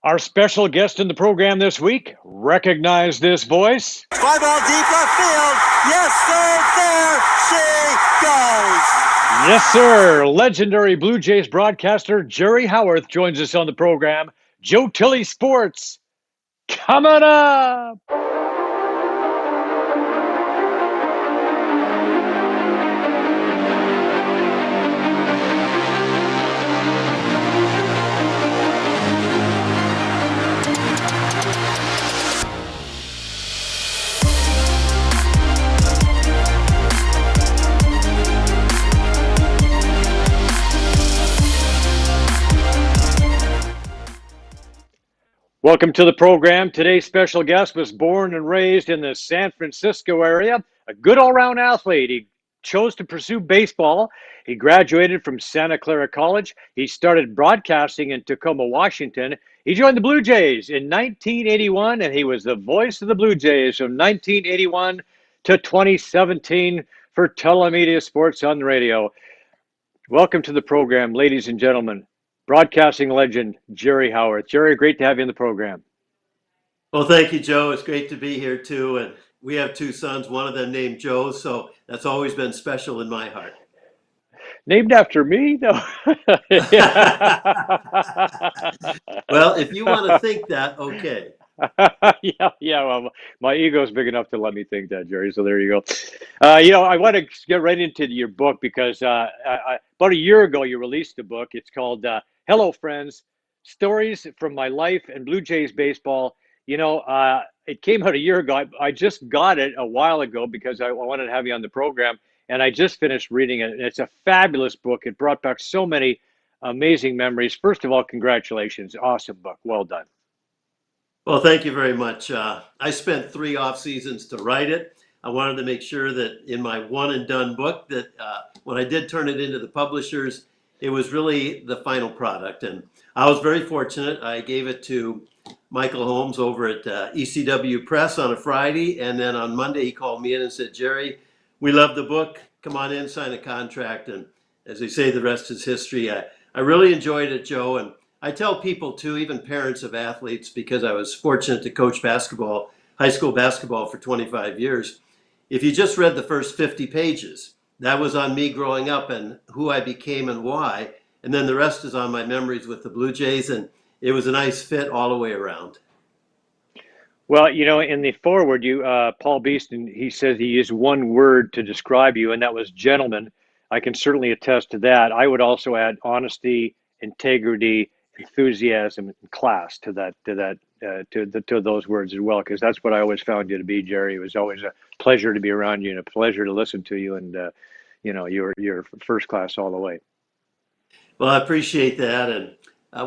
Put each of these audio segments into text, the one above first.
Our special guest in the program this week, recognize this voice? Fly ball deep left field. Yes, sir. There she goes. Yes, sir. Legendary Blue Jays broadcaster Jerry Howarth joins us on the program. Joe Tilley Sports, coming up. Welcome to the program. Today's special guest was born and raised in the San Francisco area, a good all-around athlete. He chose to pursue baseball. He graduated from Santa Clara College. He started broadcasting in Tacoma, Washington. He joined the Blue Jays in 1981, and he was the voice of the Blue Jays from 1981 to 2017 for Telemedia Sports on the radio. Welcome to the program, ladies and gentlemen. Broadcasting legend, Jerry Howarth. Jerry, great to have you in the program. Well, thank you, Joe. It's great to be here, too. And we have two sons, one of them named Joe, so that's always been special in my heart. Named after me? No. Well, if you want to think that, okay. Yeah. Well, my ego's big enough to let me think that, Jerry. So there you go. I want to get right into your book because about a year ago you released a book. It's called Hello, Friends: Stories from My Life and Blue Jays Baseball. It came out a year ago. I just got it a while ago because I wanted to have you on the program, and I just finished reading it. And it's a fabulous book. It brought back so many amazing memories. First of all, congratulations. Awesome book. Well done. Well, thank you very much. I spent 3 off seasons to write it. I wanted to make sure that in my one and done book that when I did turn it into the publishers, it was really the final product. And I was very fortunate. I gave it to Michael Holmes over at ECW Press on a Friday. And then on Monday, he called me in and said, Jerry, we love the book. Come on in, sign a contract. And as they say, the rest is history. I really enjoyed it, Joe. And I tell people too, even parents of athletes, because I was fortunate to coach basketball, high school basketball for 25 years. If you just read the first 50 pages, that was on me growing up and who I became and why. And then the rest is on my memories with the Blue Jays. And it was a nice fit all the way around. Well, in the foreword, Paul Beeston, he says he used one word to describe you, and that was gentleman. I can certainly attest to that. I would also add honesty, integrity, enthusiasm, and class to those words as well, because that's what I always found you to be, Jerry. It was always a pleasure to be around you and a pleasure to listen to you, and you're first class all the way. Well, I appreciate that. And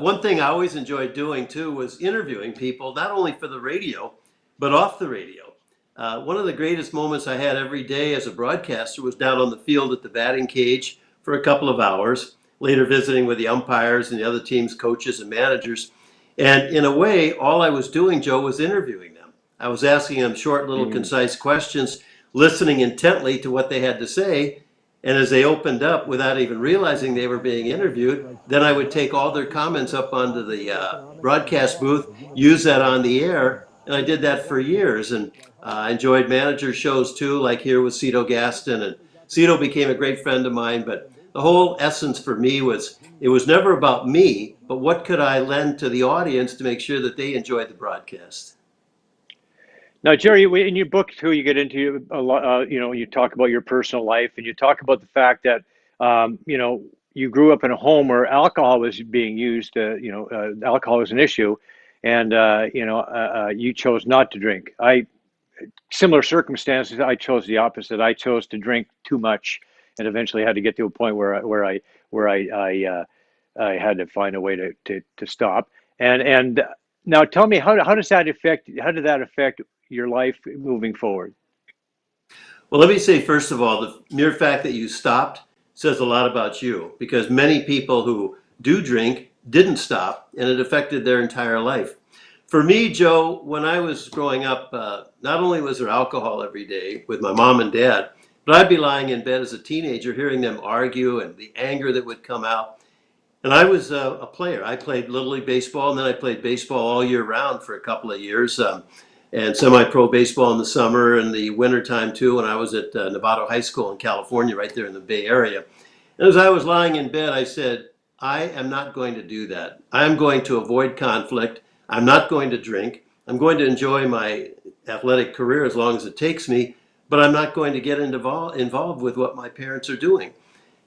one thing I always enjoyed doing too was interviewing people, not only for the radio, but off the radio. One of the greatest moments I had every day as a broadcaster was down on the field at the batting cage for a couple of hours, later visiting with the umpires and the other team's coaches and managers. And in a way, all I was doing, Joe, was interviewing them. I was asking them short, little, concise questions, listening intently to what they had to say. And as they opened up without even realizing they were being interviewed, then I would take all their comments up onto the broadcast booth, use that on the air. And I did that for years. And I enjoyed manager shows too, like here with Cito Gaston. And Cito became a great friend of mine. But the whole essence for me was, it was never about me, but what could I lend to the audience to make sure that they enjoyed the broadcast. Now, Jerry, in your book too, you get into a lot. You talk about your personal life, and you talk about the fact that you grew up in a home where alcohol was being used. Alcohol was an issue, and you chose not to drink. Similar circumstances. I chose the opposite. I chose to drink too much, and eventually had to get to a point where I had to find a way to stop. And now, tell me, how did that affect your life moving forward? Well, let me say, first of all, the mere fact that you stopped says a lot about you, because many people who do drink didn't stop, and it affected their entire life. For me, Joe, when I was growing up, not only was there alcohol every day with my mom and dad, but I'd be lying in bed as a teenager hearing them argue and the anger that would come out. And I was a player. I played Little League Baseball, and then I played baseball all year round for a couple of years, and semi-pro baseball in the summer and the wintertime too. And I was at Novato High School in California, right there in the Bay Area. And as I was lying in bed, I said, I am not going to do that. I am going to avoid conflict. I'm not going to drink. I'm going to enjoy my athletic career as long as it takes me, but I'm not going to get involved with what my parents are doing.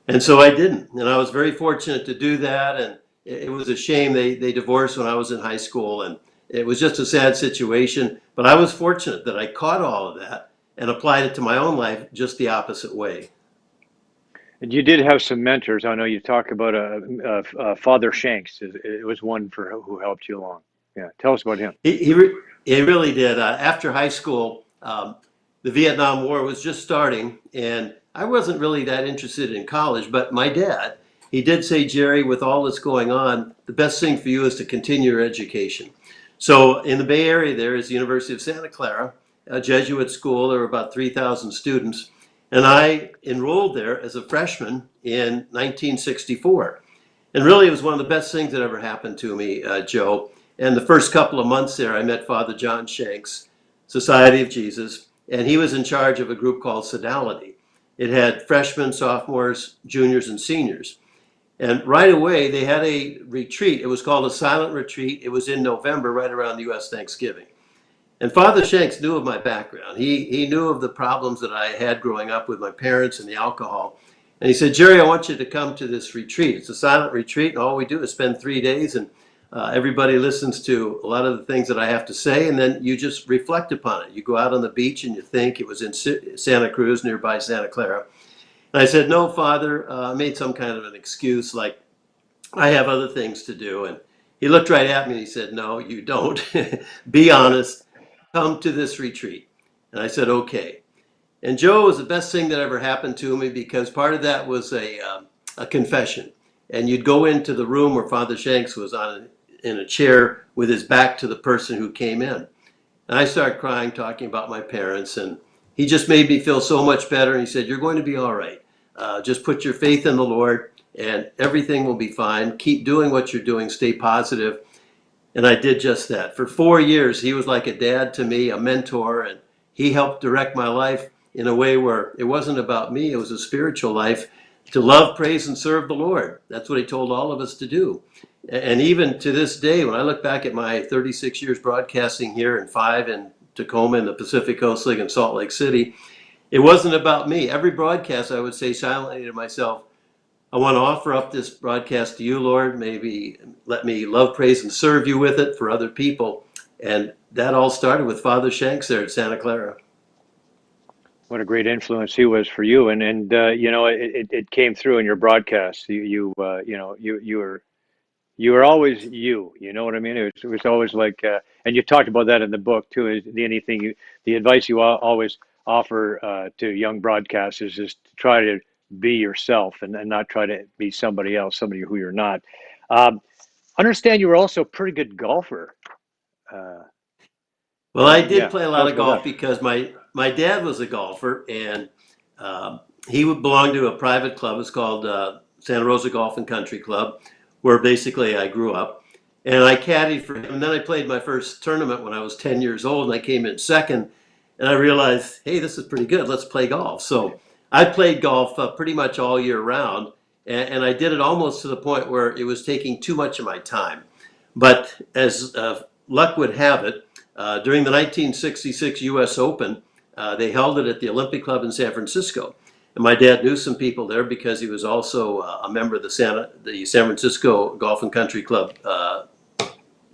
And so I didn't. And I was very fortunate to do that. And it was a shame they divorced when I was in high school. And it was just a sad situation. But I was fortunate that I caught all of that and applied it to my own life just the opposite way. And you did have some mentors. I know you talk about Father Shanks. It was one for who helped you along. Yeah, tell us about him. He really did. After high school, the Vietnam War was just starting, and I wasn't really that interested in college. But my dad, he did say, Jerry, with all that's going on, the best thing for you is to continue your education. So in the Bay Area, there is the University of Santa Clara, a Jesuit school. There were about 3,000 students. And I enrolled there as a freshman in 1964. And really, it was one of the best things that ever happened to me, Joe. And the first couple of months there, I met Father John Shanks, Society of Jesus, and he was in charge of a group called Sodality. It had freshmen, sophomores, juniors, and seniors. And right away, they had a retreat. It was called a silent retreat. It was in November, right around the U.S. Thanksgiving. And Father Shanks knew of my background. He knew of the problems that I had growing up with my parents and the alcohol. And he said, Jerry, I want you to come to this retreat. It's a silent retreat, and all we do is spend 3 days, and everybody listens to a lot of the things that I have to say, and then you just reflect upon it. You go out on the beach and you think. It was in Santa Cruz, nearby Santa Clara. And I said, no, Father, I made some kind of an excuse, like I have other things to do. And he looked right at me and he said, no, you don't. Be honest. Come to this retreat. And I said, okay. And Joe, was the best thing that ever happened to me, because part of that was a confession. And you'd go into the room where Father Shanks was in a chair with his back to the person who came in. And I started crying, talking about my parents. And he just made me feel so much better. And he said, you're going to be all right. Just put your faith in the Lord and everything will be fine. Keep doing what you're doing. Stay positive. And I did just that. For 4 years, he was like a dad to me, a mentor, and he helped direct my life in a way where it wasn't about me. It was a spiritual life, to love, praise, and serve the Lord. That's what he told all of us to do. And even to this day, when I look back at my 36 years broadcasting here and 5 in Tacoma in the Pacific Coast League in Salt Lake City, it wasn't about me. Every broadcast, I would say silently to myself, I want to offer up this broadcast to you, Lord. Maybe let me love, praise, and serve you with it for other people. And that all started with Father Shanks there at Santa Clara. What a great influence he was for you, and you know, it came through in your broadcasts. You know, you were always you. You know what I mean? It was always like, and you talked about that in the book too. Is the advice you always offer to young broadcasters is to try to be yourself and not try to be somebody else, somebody who you're not. Um, Understand you were also a pretty good golfer. Uh, Well, I did yeah, play a tell lot us of about golf that. because my dad was a golfer, and he belonged to a private club. It's called Santa Rosa Golf and Country Club, where basically I grew up. And I caddied for him. And then I played my first tournament when I was 10 years old, and I came in second. And I realized, hey, this is pretty good. Let's play golf. So I played golf pretty much all year round, and I did it almost to the point where it was taking too much of my time. But as luck would have it, during the 1966 U.S. Open, they held it at the Olympic Club in San Francisco. And my dad knew some people there because he was also a member of the San Francisco Golf and Country Club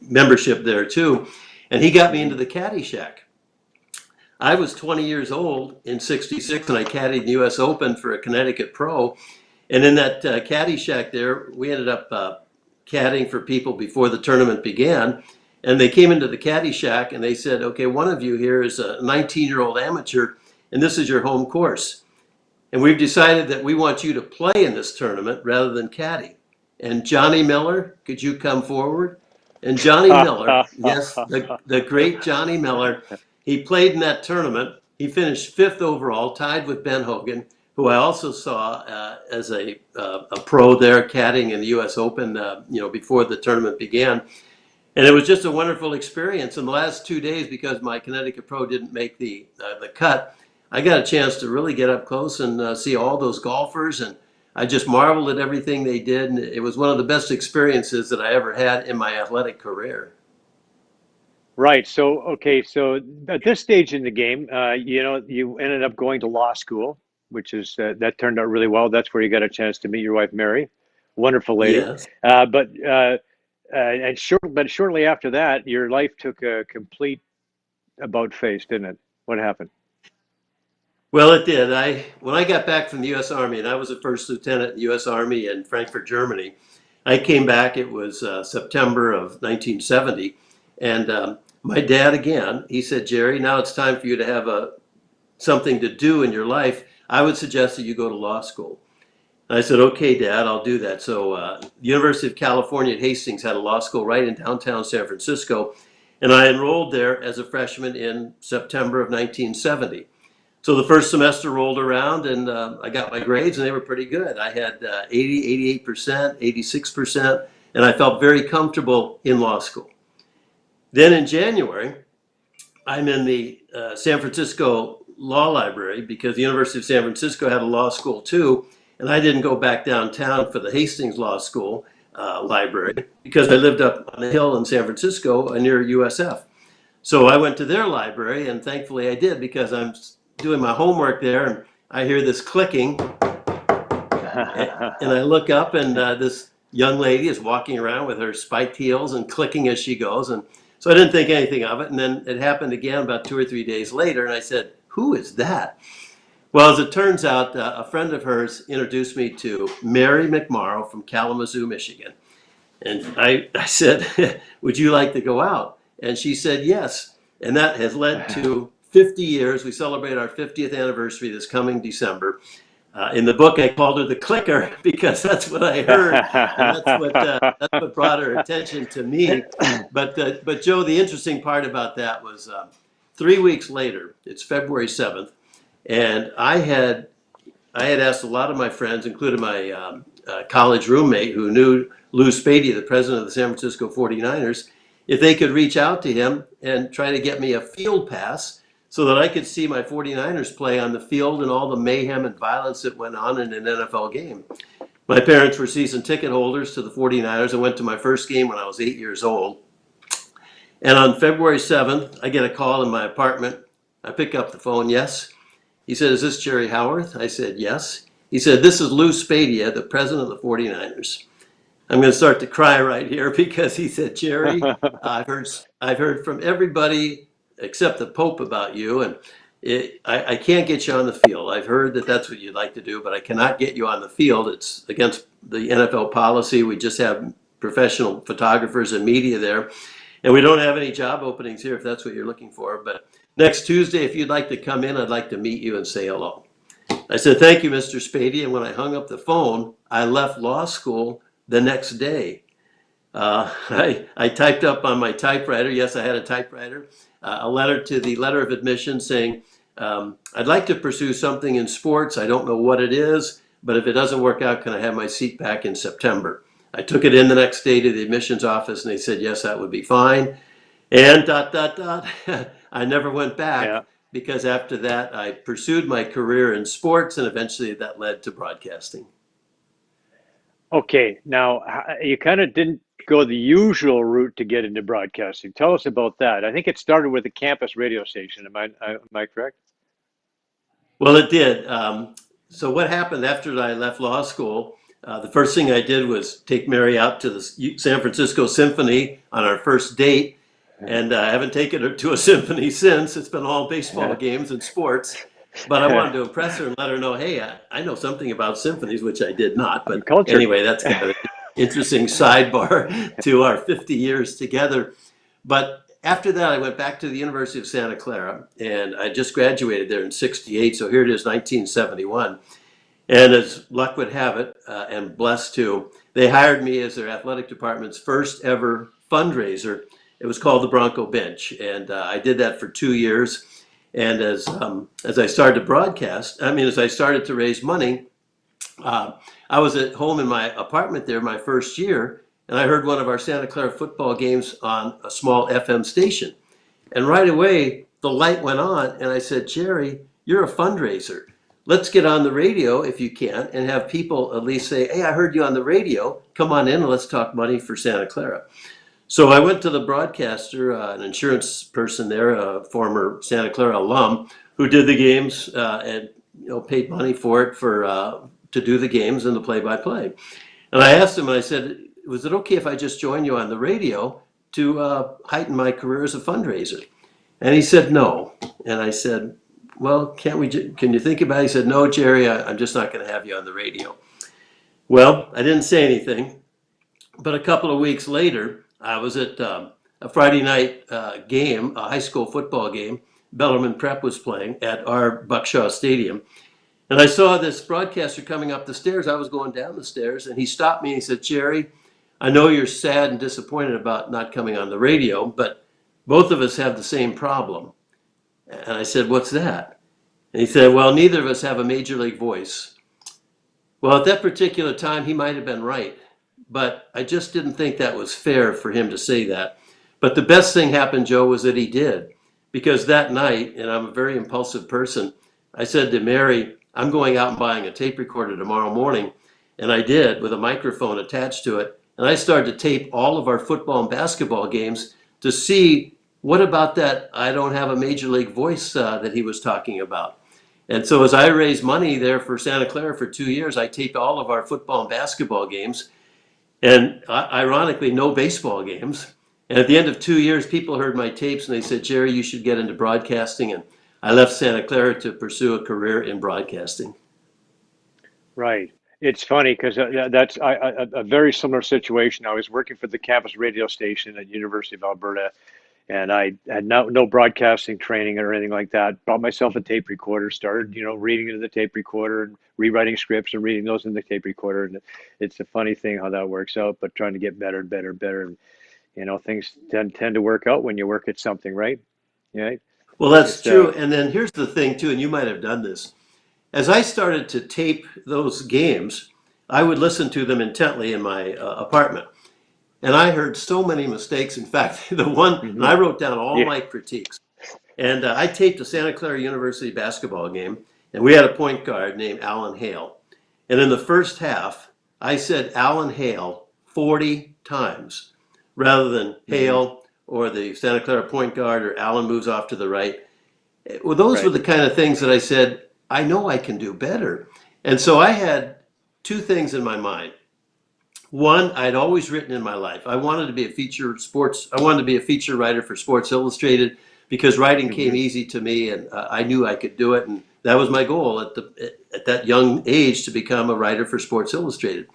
membership there too. And he got me Hmm. into the Caddy Shack. I was 20 years old in 66, and I caddied the U.S. Open for a Connecticut pro. And in that Caddy Shack there, we ended up caddying for people before the tournament began. And they came into the Caddy Shack and they said, okay, one of you here is a 19-year-old amateur, and this is your home course. And we've decided that we want you to play in this tournament rather than caddy. And Johnny Miller, could you come forward? And Johnny Miller, yes, the great Johnny Miller, he played in that tournament. He finished 5th overall, tied with Ben Hogan, who I also saw as a pro there, caddying in the U.S. Open, before the tournament began. And it was just a wonderful experience. In the last 2 days, because my Connecticut Pro didn't make the cut, I got a chance to really get up close and see all those golfers. And I just marveled at everything they did. And it was one of the best experiences that I ever had in my athletic career. Right. So, okay. So at this stage in the game, you ended up going to law school, which is that turned out really well. That's where you got a chance to meet your wife, Mary, wonderful lady. Yes. But shortly after that, your life took a complete about face, didn't it? What happened? Well, it did. When I got back from the U.S. Army, and I was a first lieutenant in the U.S. Army in Frankfurt, Germany, I came back. It was September of 1970, and my dad again. He said, "Jerry, now it's time for you to have something to do in your life. I would suggest that you go to law school." And I said, "Okay, Dad, I'll do that." So, the University of California at Hastings had a law school right in downtown San Francisco, and I enrolled there as a freshman in September of 1970. So the first semester rolled around and I got my grades and they were pretty good. I had 80, 88%, 86%, and I felt very comfortable in law school. Then in January, I'm in the San Francisco Law Library because the University of San Francisco had a law school too, and I didn't go back downtown for the Hastings Law School library because I lived up on the hill in San Francisco near USF. So I went to their library, and thankfully I did because I'm doing my homework there, and I hear this clicking, and I look up, and this young lady is walking around with her spiked heels and clicking as she goes. And so I didn't think anything of it. And then it happened again about 2 or 3 days later, and I said, "Who is that?" Well, as it turns out, a friend of hers introduced me to Mary McMorrow from Kalamazoo, Michigan. And I said, "Would you like to go out?" And she said, "Yes." And that has led to 50 years. We celebrate our 50th anniversary this coming December. In the book, I called her the clicker because that's what I heard, and that's what brought her attention to me. But Joe, the interesting part about that was 3 weeks later. It's February 7th, and I had asked a lot of my friends, including my college roommate who knew Lou Spady, the president of the San Francisco 49ers, if they could reach out to him and try to get me a field pass so that I could see my 49ers play on the field and all the mayhem and violence that went on in an NFL game. My parents were season ticket holders to the 49ers. I went to my first game when I was 8 years old. And on February 7th, I get a call in my apartment. I pick up the phone. "Yes." He said, "Is this Jerry Howarth?" I said, "Yes." He said, "This is Lou Spadia, the president of the 49ers. I'm going to start to cry right here because he said, "Jerry, I've heard from everybody except the Pope about you, and I can't get you on the field. I've heard that that's what you'd like to do, but I cannot get you on the field. It's against the NFL policy. We just have professional photographers and media there, and we don't have any job openings here if that's what you're looking for. But next Tuesday, if you'd like to come in, I'd like to meet you and say hello." I said, "Thank you, Mr. Spady." And when I hung up the phone, I left law school the next day. I typed up on my typewriter, yes, I had a typewriter, a letter to the letter of admission saying, "I'd like to pursue something in sports. I don't know what it is, but if it doesn't work out, can I have my seat back in September?" I took it in the next day to the admissions office, and they said, yes, that would be fine. And ... I never went back Yeah. because after that, I pursued my career in sports, and eventually that led to broadcasting. Okay. Now, you kind of didn't go the usual route to get into broadcasting. Tell us about that. I think it started with a campus radio station. Am I correct? Well, it did. So what happened after I left law school, the first thing I did was take Mary out to the San Francisco Symphony on our first date. And I haven't taken her to a symphony since. It's been all baseball games and sports. But I wanted to impress her and let her know, hey, I know something about symphonies, which I did not. I'm But cultured. anyway, that's kind of an interesting sidebar to our 50 years together. But after that, I went back to the University of Santa Clara, and I just graduated there in '68. So here it is, 1971. And as luck would have it, and blessed too, they hired me as their athletic department's first ever fundraiser. It was called the Bronco Bench, and I did that for 2 years. And as I started to broadcast, as I started to raise money, I was at home in my apartment there my first year, and I heard one of our Santa Clara football games on a small FM station. And right away, the light went on, and I said, Jerry, you're a fundraiser. Let's get on the radio if you can and have people at least say, hey, I heard you on the radio. Come on in and let's talk money for Santa Clara. So I went to the broadcaster, an insurance person there, a former Santa Clara alum, who did the games and paid money for it to do the games and the play-by-play. And I asked him, and I said, was it okay if I just join you on the radio to heighten my career as a fundraiser? And he said no. And I said, well, can you think about it? He said, no, Jerry, I'm just not going to have you on the radio. Well, I didn't say anything. But a couple of weeks later, I was at a Friday night game, a high school football game. Bellarmine Prep was playing at our Buckshaw Stadium. And I saw this broadcaster coming up the stairs. I was going down the stairs, and he stopped me and he said, Jerry, I know you're sad and disappointed about not coming on the radio, but both of us have the same problem. And I said, what's that? And he said, well, neither of us have a major league voice. Well, at that particular time, he might have been right, but I just didn't think that was fair for him to say that. But the best thing happened, Joe, was that he did. Because that night, and I'm a very impulsive person, I said to Mary, I'm going out and buying a tape recorder tomorrow morning. And I did, with a microphone attached to it. And I started to tape all of our football and basketball games to see what about that I don't have a major league voice that he was talking about. And so as I raised money there for Santa Clara for 2 years, I taped all of our football and basketball games. And ironically, no baseball games. And at the end of 2 years, people heard my tapes and they said, Jerry, you should get into broadcasting. And I left Santa Clara to pursue a career in broadcasting. Right. It's funny because that's a very similar situation. I was working for the campus radio station at University of Alberta, and I had no broadcasting training or anything like that. Bought myself a tape recorder, started reading into the tape recorder and rewriting scripts and reading those in the tape recorder. And it's a funny thing how that works out, but trying to get better and better and better. And things tend to work out when you work at something, right? Yeah. Well, that's It's true. And then here's the thing, too, and you might have done this. As I started to tape those games, I would listen to them intently in my apartment. And I heard so many mistakes. In fact, and I wrote down all yeah. my critiques. And I taped a Santa Clara University basketball game, and we had a point guard named Alan Hale. And in the first half, I said Alan Hale 40 times rather than Hale or the Santa Clara point guard or Alan moves off to the right. Well, those were Right. the kind of things that I said, I know I can do better. And so I had two things in my mind. One, I'd always written in my life. I wanted to be I wanted to be a feature writer for Sports Illustrated because writing came hmm easy to me and I knew I could do it. And that was my goal at that young age to become a writer for Sports Illustrated.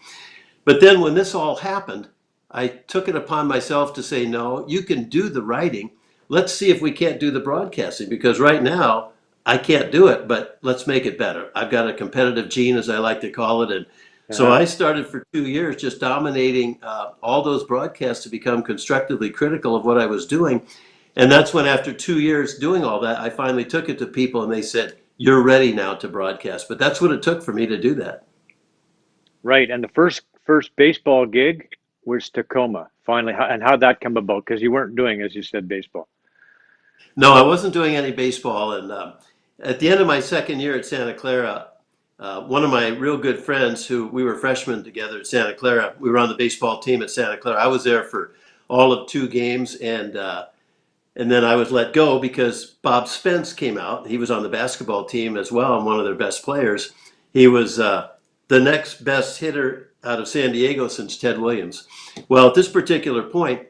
But then when this all happened, I took it upon myself to say, no, you can do the writing. Let's see if we can't do the broadcasting because right now I can't do it, but let's make it better. I've got a competitive gene, as I like to call it. And so Uh-huh. I started for 2 years just dominating all those broadcasts to become constructively critical of what I was doing. And that's when, after 2 years doing all that, I finally took it to people and they said, you're ready now to broadcast. But that's what it took for me to do that. Right. And the first baseball gig was Tacoma. Finally, and how'd that come about? Because you weren't doing, as you said, baseball. No, I wasn't doing any baseball. And at the end of my second year at Santa Clara, one of my real good friends, who we were freshmen together at Santa Clara, we were on the baseball team at Santa Clara. I was there for all of 2 games, and then I was let go because Bob Spence came out. He was on the basketball team as well, and one of their best players. He was the next best hitter out of San Diego since Ted Williams. Well, at this particular point,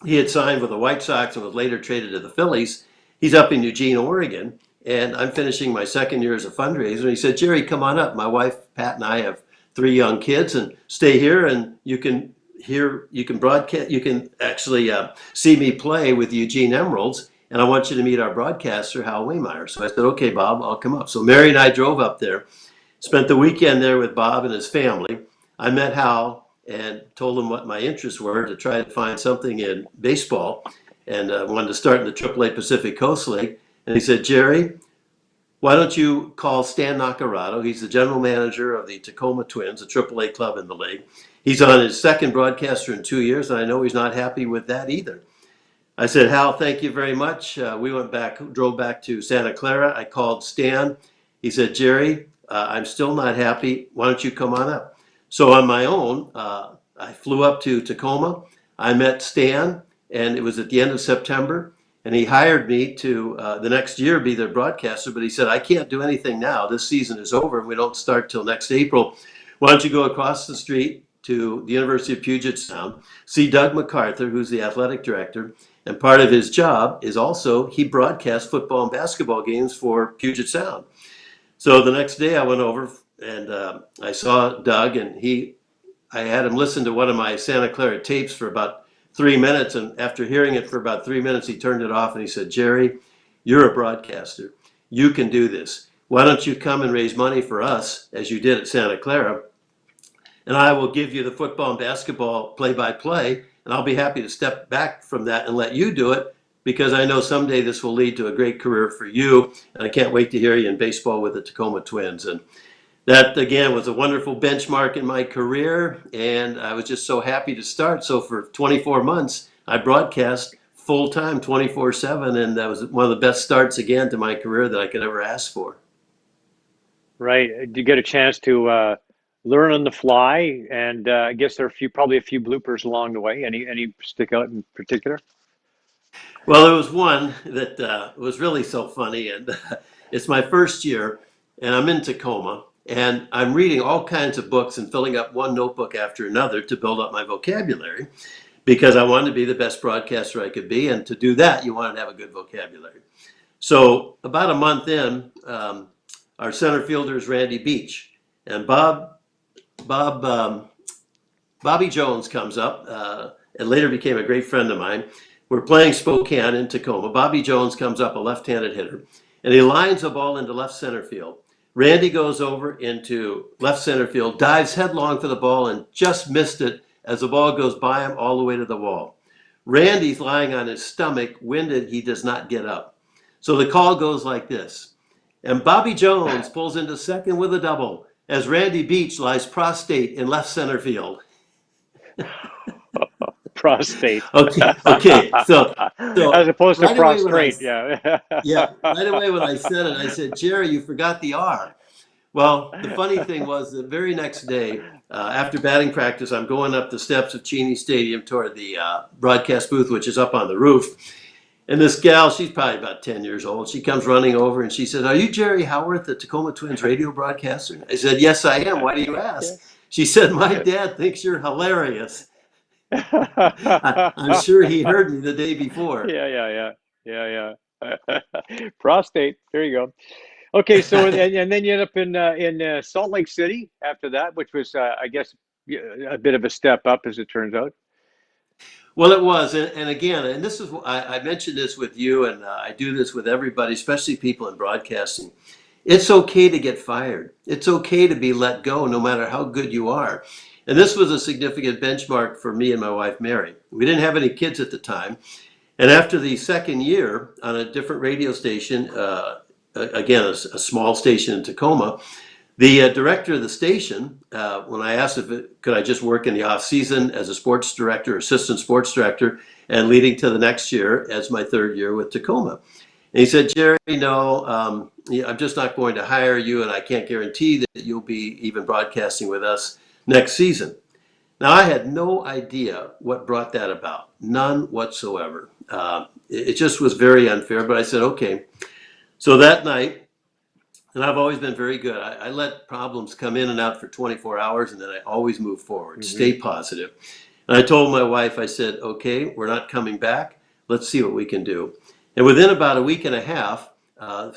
he had signed with the White Sox and was later traded to the Phillies. He's up in Eugene, Oregon, and I'm finishing my second year as a fundraiser. And he said, Jerry, come on up. My wife, Pat, and I have 3 young kids, and stay here, and you can broadcast, you can actually see me play with the Eugene Emeralds, and I want you to meet our broadcaster, Hal Waymeyer. So I said, okay, Bob, I'll come up. So Mary and I drove up there, spent the weekend there with Bob and his family. I met Hal and told him what my interests were to try to find something in baseball, and wanted to start in the AAA Pacific Coast League. And he said, Jerry, why don't you call Stan Naccarato? He's the general manager of the Tacoma Twins, a AAA club in the league. He's on his second broadcaster in 2 years, and I know he's not happy with that either. I said, Hal, thank you very much. We drove back to Santa Clara. I called Stan. He said, Jerry, I'm still not happy. Why don't you come on up? So on my own, I flew up to Tacoma. I met Stan, and it was at the end of September. And he hired me to the next year be their broadcaster. But he said, I can't do anything now. This season is over, and we don't start till next April. Why don't you go across the street to the University of Puget Sound, see Doug MacArthur, who's the athletic director, and part of his job is also he broadcasts football and basketball games for Puget Sound. So the next day I went over and I saw Doug, and I had him listen to one of my Santa Clara tapes for about 3 minutes. And after hearing it for about 3 minutes, he turned it off and he said, Jerry, you're a broadcaster. You can do this. Why don't you come and raise money for us as you did at Santa Clara? And I will give you the football and basketball play-by-play, and I'll be happy to step back from that and let you do it, because I know someday this will lead to a great career for you, and I can't wait to hear you in baseball with the Tacoma Twins. And that, again, was a wonderful benchmark in my career, and I was just so happy to start. So for 24 months, I broadcast full-time, 24/7, and that was one of the best starts, again, to my career that I could ever ask for. Right. Do you get a chance to learn on the fly? And I guess there are probably a few bloopers along the way. Any stick out in particular? Well, there was one that was really so funny, and it's my first year, and I'm in Tacoma, and I'm reading all kinds of books and filling up one notebook after another to build up my vocabulary, because I wanted to be the best broadcaster I could be, and to do that, you wanted to have a good vocabulary. So about a month in, our center fielder is Randy Beach, and Bob, Bobby Jones comes up, and later became a great friend of mine. We're playing Spokane in Tacoma. Bobby Jones comes up, a left-handed hitter, and he lines a ball into left center field. Randy goes over into left center field, dives headlong for the ball, and just missed it as the ball goes by him all the way to the wall. Randy's lying on his stomach, winded, he does not get up. So the call goes like this. And Bobby Jones pulls into second with a double as Randy Beach lies prostrate in left center field. Prostate. Okay. So As opposed to right away when I prostrate. Yeah. yeah, right away when I said it, I said, Jerry, you forgot the R. Well, the funny thing was the very next day, after batting practice, I'm going up the steps of Cheney Stadium toward the broadcast booth, which is up on the roof. And this gal, she's probably about 10 years old. She comes running over and she said, are you Jerry Howarth, the Tacoma Twins radio broadcaster? I said, yes, I am. Why do you ask? Yes. She said, my dad thinks you're hilarious. I'm sure he heard me the day before. Yeah. Prostate. There you go. Okay, so and then you end up in Salt Lake City after that, which was I guess a bit of a step up as it turns out. Well, it was. And again, and this is, I mentioned this with you, and I do this with everybody, especially people in broadcasting. It's okay to get fired. It's okay to be let go, no matter how good you are. And this was a significant benchmark for me and my wife, Mary. We didn't have any kids at the time. And after the second year on a different radio station, again, a small station in Tacoma, the director of the station, when I asked if could I just work in the off season as a sports director, assistant sports director, and leading to the next year as my third year with Tacoma. And he said, Jerry, no, I'm just not going to hire you, and I can't guarantee that you'll be even broadcasting with us next season. Now, I had no idea what brought that about, none whatsoever. It just was very unfair, but I said, okay. So that night, and I've always been very good. I let problems come in and out for 24 hours, and then I always move forward, stay positive. And I told my wife, I said, okay, we're not coming back. Let's see what we can do. And within about a week and a half,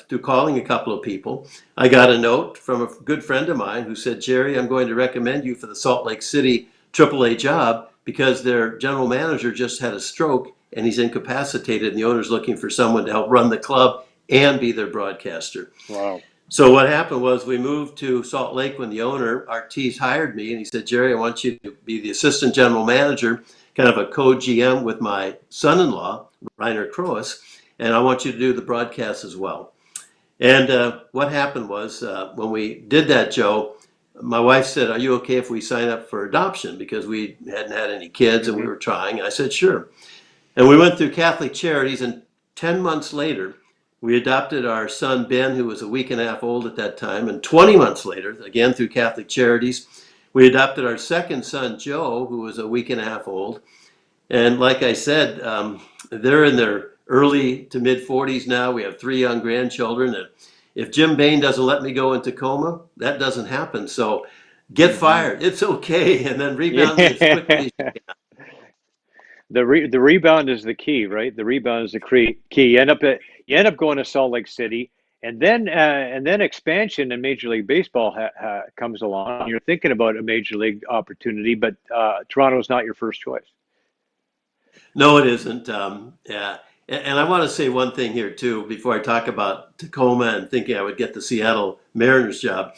through calling a couple of people, I got a note from a good friend of mine who said, Jerry, I'm going to recommend you for the Salt Lake City AAA job because their general manager just had a stroke and he's incapacitated, and the owner's looking for someone to help run the club and be their broadcaster. Wow. So what happened was we moved to Salt Lake when the owner, Artis, hired me, and he said, Jerry, I want you to be the assistant general manager, kind of a co-GM with my son-in-law, Reiner Kroos. and I want you to do the broadcast as well. And what happened was when we did that, Joe, my wife said, "Are you okay if we sign up for adoption?" Because we hadn't had any kids and we Hmm. were trying. I said, "Sure." And we went through Catholic Charities, and 10 months later, we adopted our son, Ben, who was a week and a half old at that time. And 20 months later, again through Catholic Charities, we adopted our second son, Joe, who was a week and a half old. And like I said, they're in their early to mid 40s now. We have 3 young grandchildren. And if Jim Bain doesn't let me go in Tacoma, that doesn't happen. So get Hmm. fired. It's okay. And then rebound me as quickly Yeah. as you can. The rebound is the key, right? The rebound is the key. You end up going to Salt Lake City, and then expansion in Major League Baseball comes along. You're thinking about a major league opportunity, but Toronto's not your first choice. No, it isn't. Yeah. And I want to say one thing here, too, before I talk about Tacoma and thinking I would get the Seattle Mariners job.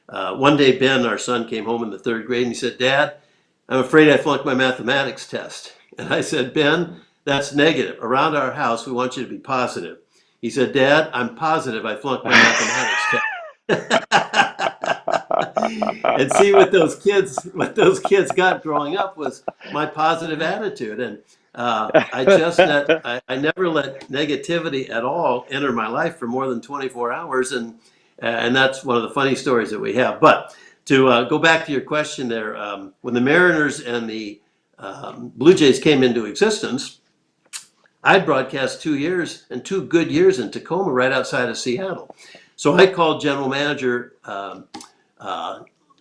One day, Ben, our son, came home in the 3rd grade and he said, "Dad, I'm afraid I flunked my mathematics test." And I said, "Ben, that's negative. Around our house, we want you to be positive." He said, "Dad, I'm positive I flunked my mathematics test." And see what those kids got growing up was my positive attitude. And I never let negativity at all enter my life for more than 24 hours. And that's one of the funny stories that we have. But to go back to your question there, when the Mariners and the Blue Jays came into existence, I'd broadcast 2 years and 2 good years in Tacoma right outside of Seattle. So I called general manager, can't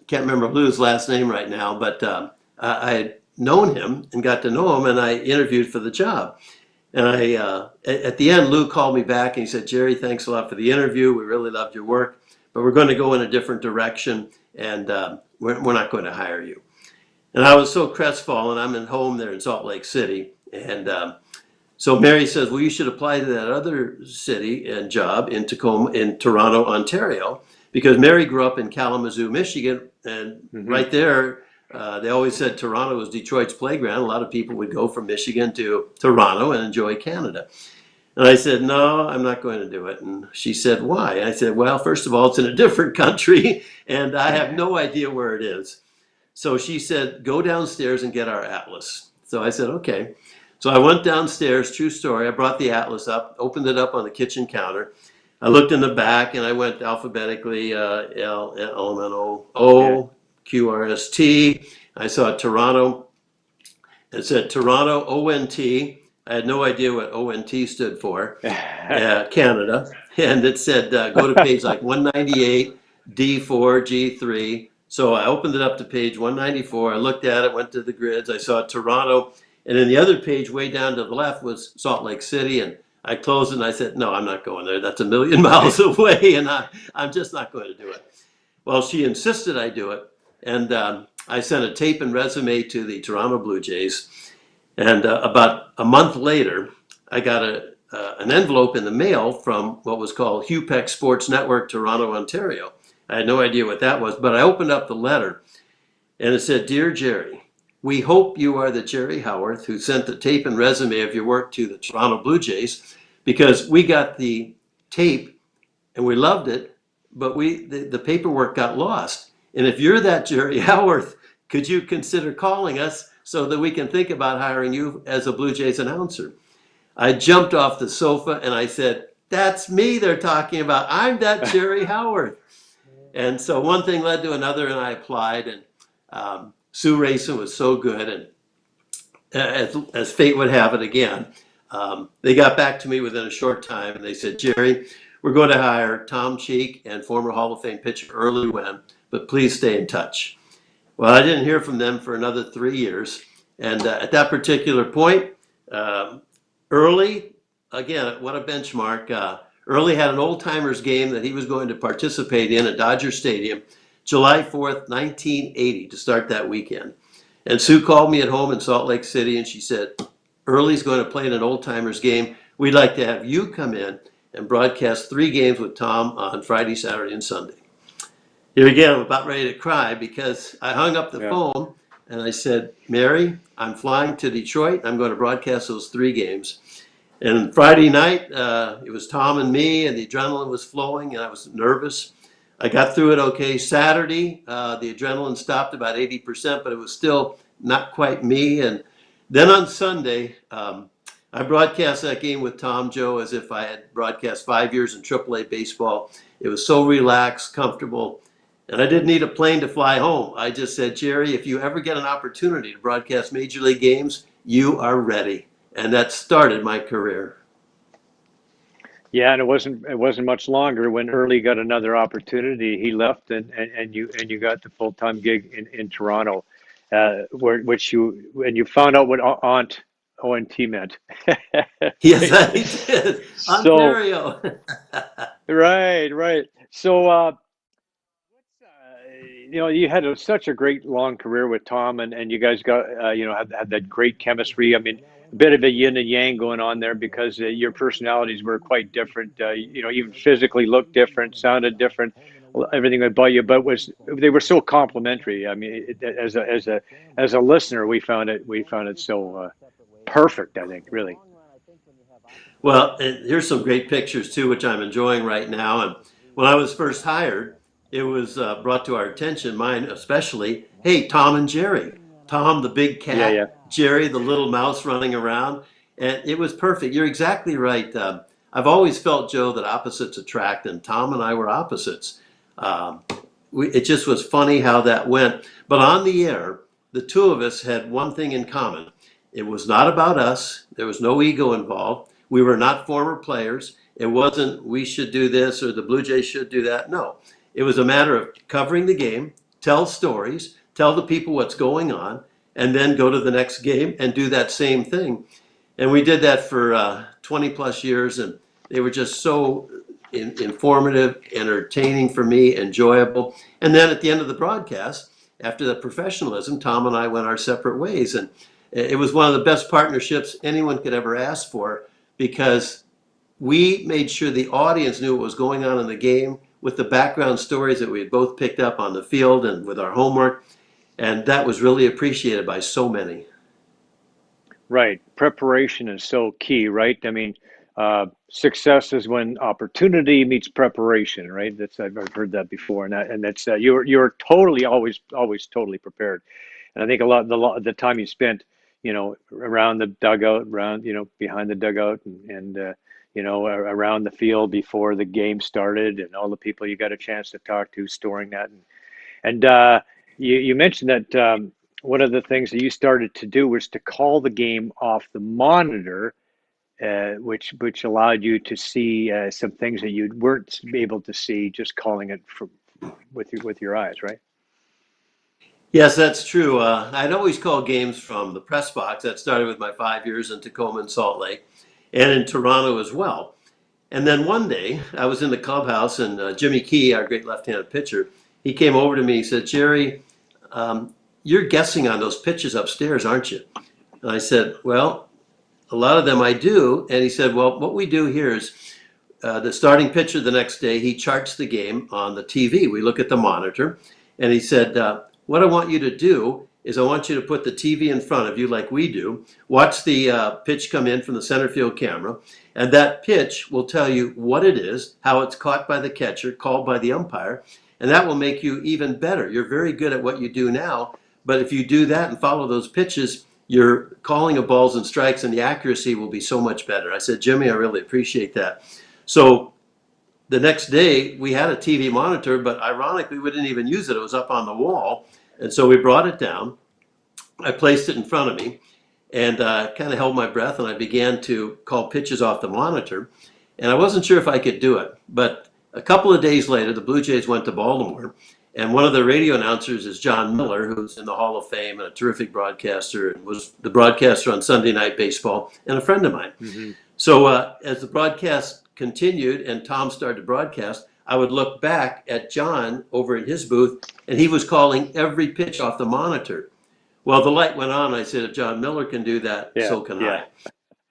remember Lou's last name right now, but I had known him and got to know him, and I interviewed for the job. And at the end, Lou called me back and he said, "Jerry, thanks a lot for the interview. We really loved your work, but we're going to go in a different direction, and we're not going to hire you." And I was so crestfallen. I'm at home there in Salt Lake City, and so Mary says, "Well, you should apply to that other city and job in Tacoma, in Toronto, Ontario," because Mary grew up in Kalamazoo, Michigan, and Hmm. right there, they always said Toronto was Detroit's playground. A lot of people would go from Michigan to Toronto and enjoy Canada. And I said, "No, I'm not going to do it." And she said, "Why?" And I said, "Well, first of all, it's in a different country, and I have no idea where it is." So she said, "Go downstairs and get our atlas." So I said, "Okay." So I went downstairs, true story. I brought the atlas up, opened it up on the kitchen counter. I looked in the back and I went alphabetically L, L, N, O, Yeah. O, Q, R, S, T. I saw Toronto. It said Toronto, ONT. I had no idea what ONT stood for, Canada. And it said, go to page like 198, D4, G3. So I opened it up to page 194. I looked at it, went to the grids. I saw Toronto. And then the other page way down to the left was Salt Lake City. And I closed it and I said, "No, I'm not going there. That's a million miles away. And I'm just not going to do it." Well, she insisted I do it. And I sent a tape and resume to the Toronto Blue Jays. And about a month later, I got an envelope in the mail from what was called HUPEC Sports Network, Toronto, Ontario. I had no idea what that was, but I opened up the letter and it said, "Dear Jerry, we hope you are the Jerry Howarth who sent the tape and resume of your work to the Toronto Blue Jays, because we got the tape and we loved it, but the paperwork got lost. And if you're that Jerry Howarth, could you consider calling us so that we can think about hiring you as a Blue Jays announcer?" I jumped off the sofa and I said, "That's me they're talking about. I'm that Jerry Howarth." And so one thing led to another, and I applied. And Sue Rayson was so good, and as fate would have it again, they got back to me within a short time, and they said, "Jerry, we're going to hire Tom Cheek and former Hall of Fame pitcher Early Wynn, but please stay in touch." Well, I didn't hear from them for another 3 years. And at that particular point, um, Early, again, what a benchmark. Early had an old timers game that he was going to participate in at Dodger Stadium, July 4th, 1980, to start that weekend. And Sue called me at home in Salt Lake City and she said, "Early's going to play in an old timers game. We'd like to have you come in and broadcast 3 games with Tom on Friday, Saturday, and Sunday." Here again, I'm about ready to cry because I hung up the Yeah. phone and I said, "Mary, I'm flying to Detroit. I'm going to broadcast those 3 games." And Friday night, it was Tom and me, and the adrenaline was flowing, and I was nervous. I got through it okay. Saturday, the adrenaline stopped about 80%, but it was still not quite me. And then on Sunday, I broadcast that game with Tom Joe as if I had broadcast 5 years in AAA baseball. It was so relaxed, comfortable, and I didn't need a plane to fly home. I just said, Jerry, if you ever get an opportunity to broadcast Major League games, you are ready. And that started my career. Yeah, and it wasn't much longer when Early got another opportunity. He left, and you got the full time gig in Toronto, which you found out what ONT meant. Yes, I did. So Ontario. right. So you had such a great long career with Tom, and you guys got had that great chemistry. I mean, a bit of a yin and yang going on there because your personalities were quite different. Even physically looked different, sounded different, everything about you, but was they were so complementary. I mean, as a listener, we found it so perfect. I think really. Well, and here's some great pictures too, which I'm enjoying right now. And when I was first hired, it was brought to our attention, mine especially, hey, Tom and Jerry. Tom, the big Yeah, yeah. cat, Jerry, the little mouse running around. And it was perfect. You're exactly right. I've always felt, Joe, that opposites attract, and Tom and I were opposites. Um, it just was funny how that went. But on the air, the two of us had one thing in common. It was not about us. There was no ego involved. We were not former players. It wasn't we should do this or the Blue Jays should do that. No, it was a matter of covering the game, tell stories, tell the people what's going on, and then go to the next game and do that same thing. And we did that for 20 plus years, and they were just so informative, entertaining for me, enjoyable. And then at the end of the broadcast, after the professionalism, Tom and I went our separate ways. And it was one of the best partnerships anyone could ever ask for because we made sure the audience knew what was going on in the game with the background stories that we had both picked up on the field and with our homework. And that was really appreciated by so many. Right. Preparation is so key, right? I mean, success is when opportunity meets preparation, right? I've heard that before, and that's you're totally always totally prepared. And I think a lot the time you spent, around the dugout, around behind the dugout, and around the field before the game started, and all the people you got a chance to talk to, storing that, and you mentioned that one of the things that you started to do was to call the game off the monitor, which allowed you to see some things that you weren't able to see just calling it with your eyes, right? Yes, that's true. I'd always call games from the press box. That started with my 5 years in Tacoma and Salt Lake and in Toronto as well. And then one day I was in the clubhouse and Jimmy Key, our great left-handed pitcher, he came over to me. He said, Jerry, you're guessing on those pitches upstairs, aren't you? And I said, well, a lot of them I do. And he said, well, what we do here is the starting pitcher the next day, he charts the game on the TV. We look at the monitor. And he said, what I want you to do is I want you to put the TV in front of you like we do. Watch the pitch come in from the center field camera. And that pitch will tell you what it is, how it's caught by the catcher, called by the umpire. And that will make you even better. You're very good at what you do now. But if you do that and follow those pitches, your calling of balls and strikes and the accuracy will be so much better. I said, Jimmy, I really appreciate that. So the next day we had a TV monitor, but ironically we didn't even use it. It was up on the wall. And so we brought it down. I placed it in front of me and kind of held my breath and I began to call pitches off the monitor. And I wasn't sure if I could do it. But a couple of days later, the Blue Jays went to Baltimore. And one of the radio announcers is John Miller, who's in the Hall of Fame and a terrific broadcaster, and was the broadcaster on Sunday Night Baseball and a friend of mine. Hmm. So as the broadcast continued and Tom started to broadcast, I would look back at John over in his booth, and he was calling every pitch off the monitor. Well, the light went on. I said, if John Miller can do that, Yeah, so can yeah.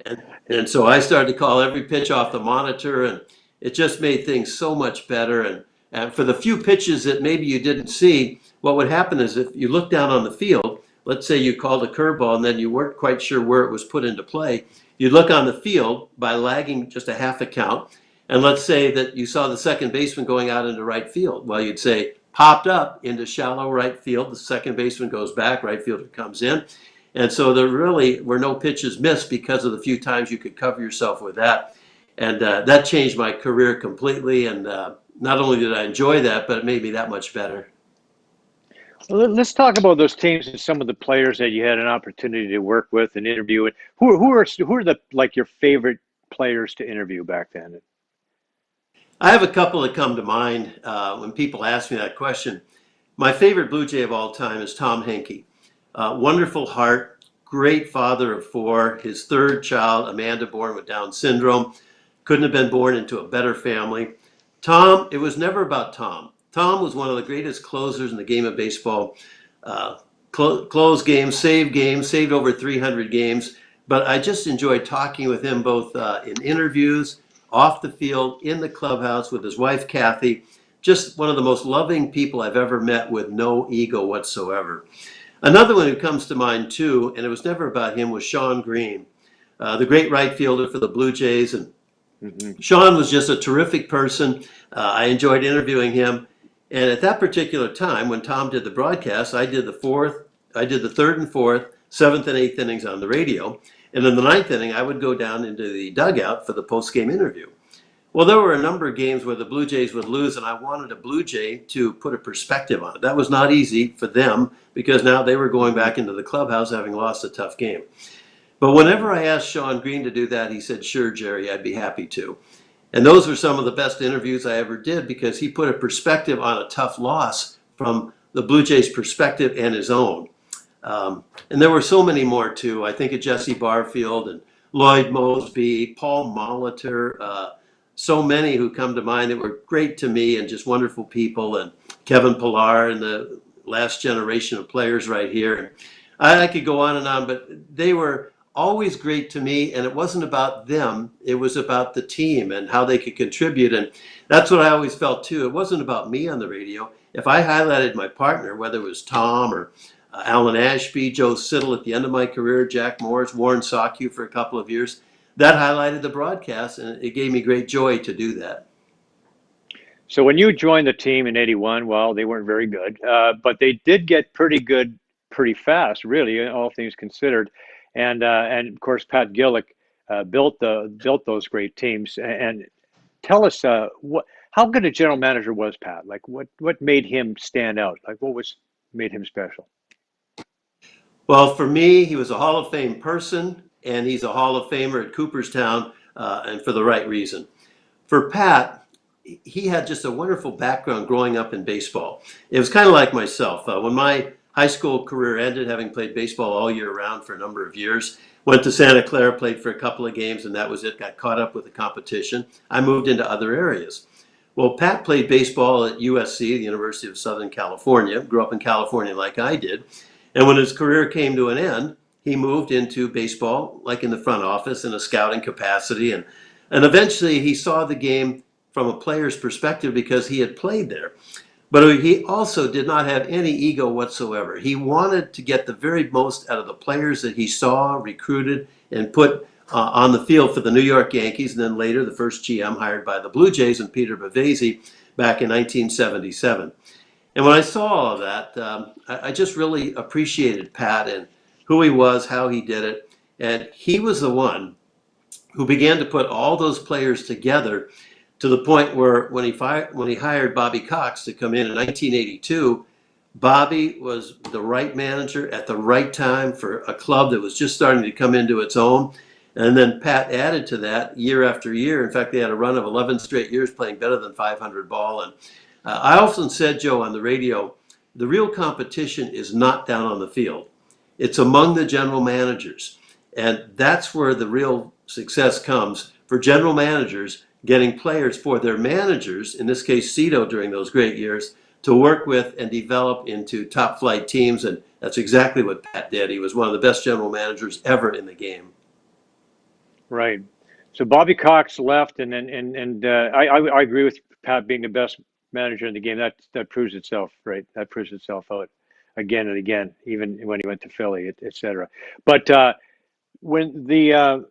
I. And so I started to call every pitch off the monitor, and it just made things so much better. And for the few pitches that maybe you didn't see, what would happen is if you look down on the field, let's say you called a curveball and then you weren't quite sure where it was put into play, you'd look on the field by lagging just a half a count. And let's say that you saw the second baseman going out into right field. Well, you'd say popped up into shallow right field. The second baseman goes back, right fielder comes in. And so there really were no pitches missed because of the few times you could cover yourself with that. And that changed my career completely. And not only did I enjoy that, but it made me that much better. Well, let's talk about those teams and some of the players that you had an opportunity to work with and interview. And who are the like your favorite players to interview back then? I have a couple that come to mind when people ask me that question. My favorite Blue Jay of all time is Tom Henke. Wonderful heart, great father of four, his third child, Amanda, born with Down syndrome. Couldn't have been born into a better family. Tom, it was never about Tom. Tom was one of the greatest closers in the game of baseball. Closed games, saved over 300 games. But I just enjoyed talking with him both in interviews, off the field, in the clubhouse with his wife, Kathy. Just one of the most loving people I've ever met with no ego whatsoever. Another one who comes to mind too, and it was never about him, was Shawn Green, the great right fielder for the Blue Jays. And Shawn was just a terrific person. I enjoyed interviewing him. And at that particular time, when Tom did the broadcast, I did the third and fourth, seventh and eighth innings on the radio. And in the ninth inning, I would go down into the dugout for the post-game interview. Well, there were a number of games where the Blue Jays would lose, and I wanted a Blue Jay to put a perspective on it. That was not easy for them because now they were going back into the clubhouse having lost a tough game. But whenever I asked Shawn Green to do that, he said, "Sure, Jerry, I'd be happy to." And those were some of the best interviews I ever did because he put a perspective on a tough loss from the Blue Jays' perspective and his own. And there were so many more too. I think of Jesse Barfield and Lloyd Mosby, Paul Molitor, so many who come to mind that were great to me and just wonderful people, and Kevin Pillar and the last generation of players right here. I could go on, but they were always great to me, and it wasn't about them. It was about the team and how they could contribute, and that's what I always felt too. It wasn't about me on the radio. If I highlighted my partner, whether it was Tom or Alan Ashby, Joe Siddle at the end of my career, Jack Morris, Warren Sawku for a couple of years, that highlighted the broadcast, and it gave me great joy to do that. So when you joined the team in '81, well, they weren't very good, but they did get pretty good pretty fast, really, all things considered. And of course, Pat Gillick built those great teams. And tell us how good a general manager was Pat? Like what made him stand out? Like what was made him special? Well, for me, he was a Hall of Fame person, and he's a Hall of Famer at Cooperstown, and for the right reason. For Pat, he had just a wonderful background growing up in baseball. It was kind of like myself. When my high school career ended, having played baseball all year round for a number of years, went to Santa Clara, played for a couple of games, and that was it, got caught up with the competition. I moved into other areas. Well, Pat played baseball at USC, the University of Southern California, grew up in California like I did. And when his career came to an end, he moved into baseball, like in the front office in a scouting capacity. And eventually he saw the game from a player's perspective because he had played there. But he also did not have any ego whatsoever. He wanted to get the very most out of the players that he saw, recruited, and put on the field for the New York Yankees, and then later the first GM hired by the Blue Jays and Peter Bavasi back in 1977. And when I saw all of that, I just really appreciated Pat and who he was, how he did it. And he was the one who began to put all those players together to the point where when he hired Bobby Cox to come in 1982, Bobby was the right manager at the right time for a club that was just starting to come into its own. And then Pat added to that year after year. In fact, they had a run of 11 straight years playing better than 500 ball. And I often said, Joe, on the radio, the real competition is not down on the field. It's among the general managers. And that's where the real success comes for general managers getting players for their managers, in this case, Cito during those great years, to work with and develop into top flight teams. And that's exactly what Pat did. He was one of the best general managers ever in the game. Right. So Bobby Cox left, I agree with Pat being the best manager in the game. That proves itself, right? That proves itself out. again and again, even when he went to Philly, et cetera. But when the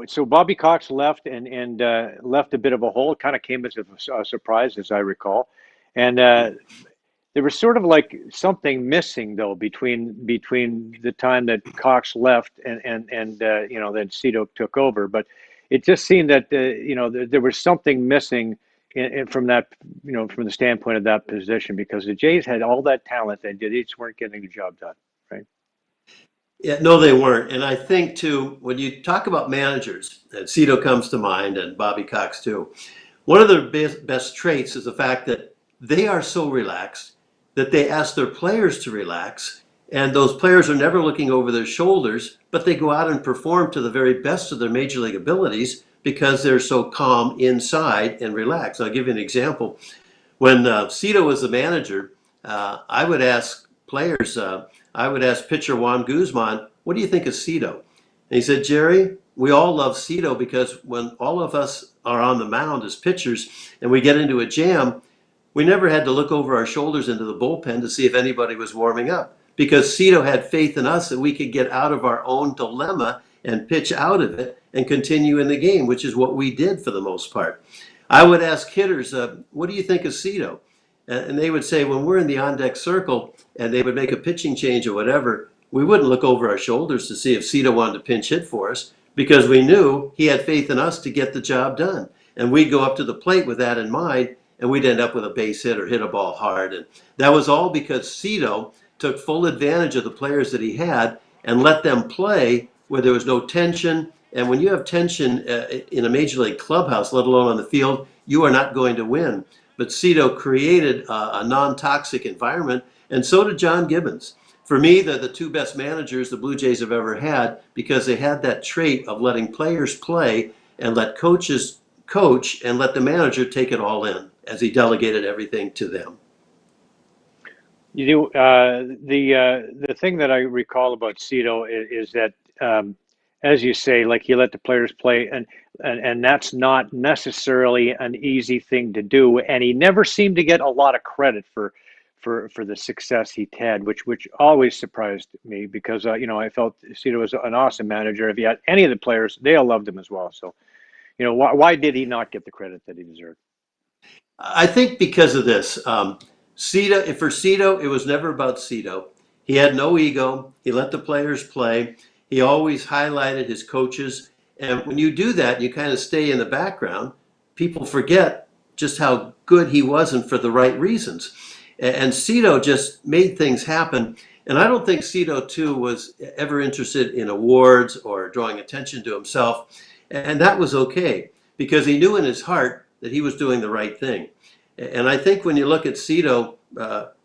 so Bobby Cox left and left a bit of a hole. It kind of came as a surprise, as I recall, and there was sort of like something missing though between the time that Cox left and then Cito took over. But it just seemed that there was something missing from that from the standpoint of that position because the Jays had all that talent and they just weren't getting the job done, right? Yeah, no, they weren't. And I think too, when you talk about managers, and Cito comes to mind, and Bobby Cox too, one of their best traits is the fact that they are so relaxed that they ask their players to relax, and those players are never looking over their shoulders, but they go out and perform to the very best of their major league abilities because they're so calm inside and relaxed. I'll give you an example. When Cito was the manager, I would ask players, I would ask pitcher Juan Guzman, what do you think of Cito? And he said, Jerry, we all love Cito because when all of us are on the mound as pitchers and we get into a jam, we never had to look over our shoulders into the bullpen to see if anybody was warming up because Cito had faith in us that we could get out of our own dilemma and pitch out of it and continue in the game, which is what we did for the most part. I would ask hitters, what do you think of Cito? And they would say, when we're in the on-deck circle and they would make a pitching change or whatever, we wouldn't look over our shoulders to see if Cito wanted to pinch hit for us because we knew he had faith in us to get the job done. And we'd go up to the plate with that in mind, and we'd end up with a base hit or hit a ball hard. And that was all because Cito took full advantage of the players that he had and let them play where there was no tension. And when you have tension in a major league clubhouse, let alone on the field, you are not going to win. But Cito created a non-toxic environment, and so did John Gibbons. For me, they're the two best managers the Blue Jays have ever had because they had that trait of letting players play and let coaches coach and let the manager take it all in as he delegated everything to them. You know, the thing that I recall about Cito is that, as you say, like he let the players play, and that's not necessarily an easy thing to do. And he never seemed to get a lot of credit for the success he had, which always surprised me because I felt Cito was an awesome manager. If he had any of the players, they all loved him as well. So why did he not get the credit that he deserved? I think because of this. For Cito, it was never about Cito. He had no ego. He let the players play. He always highlighted his coaches. And when you do that, you kind of stay in the background. People forget just how good he was and for the right reasons. And Cito just made things happen. And I don't think Cito, too, was ever interested in awards or drawing attention to himself. And that was okay because he knew in his heart that he was doing the right thing. And I think when you look at Cito,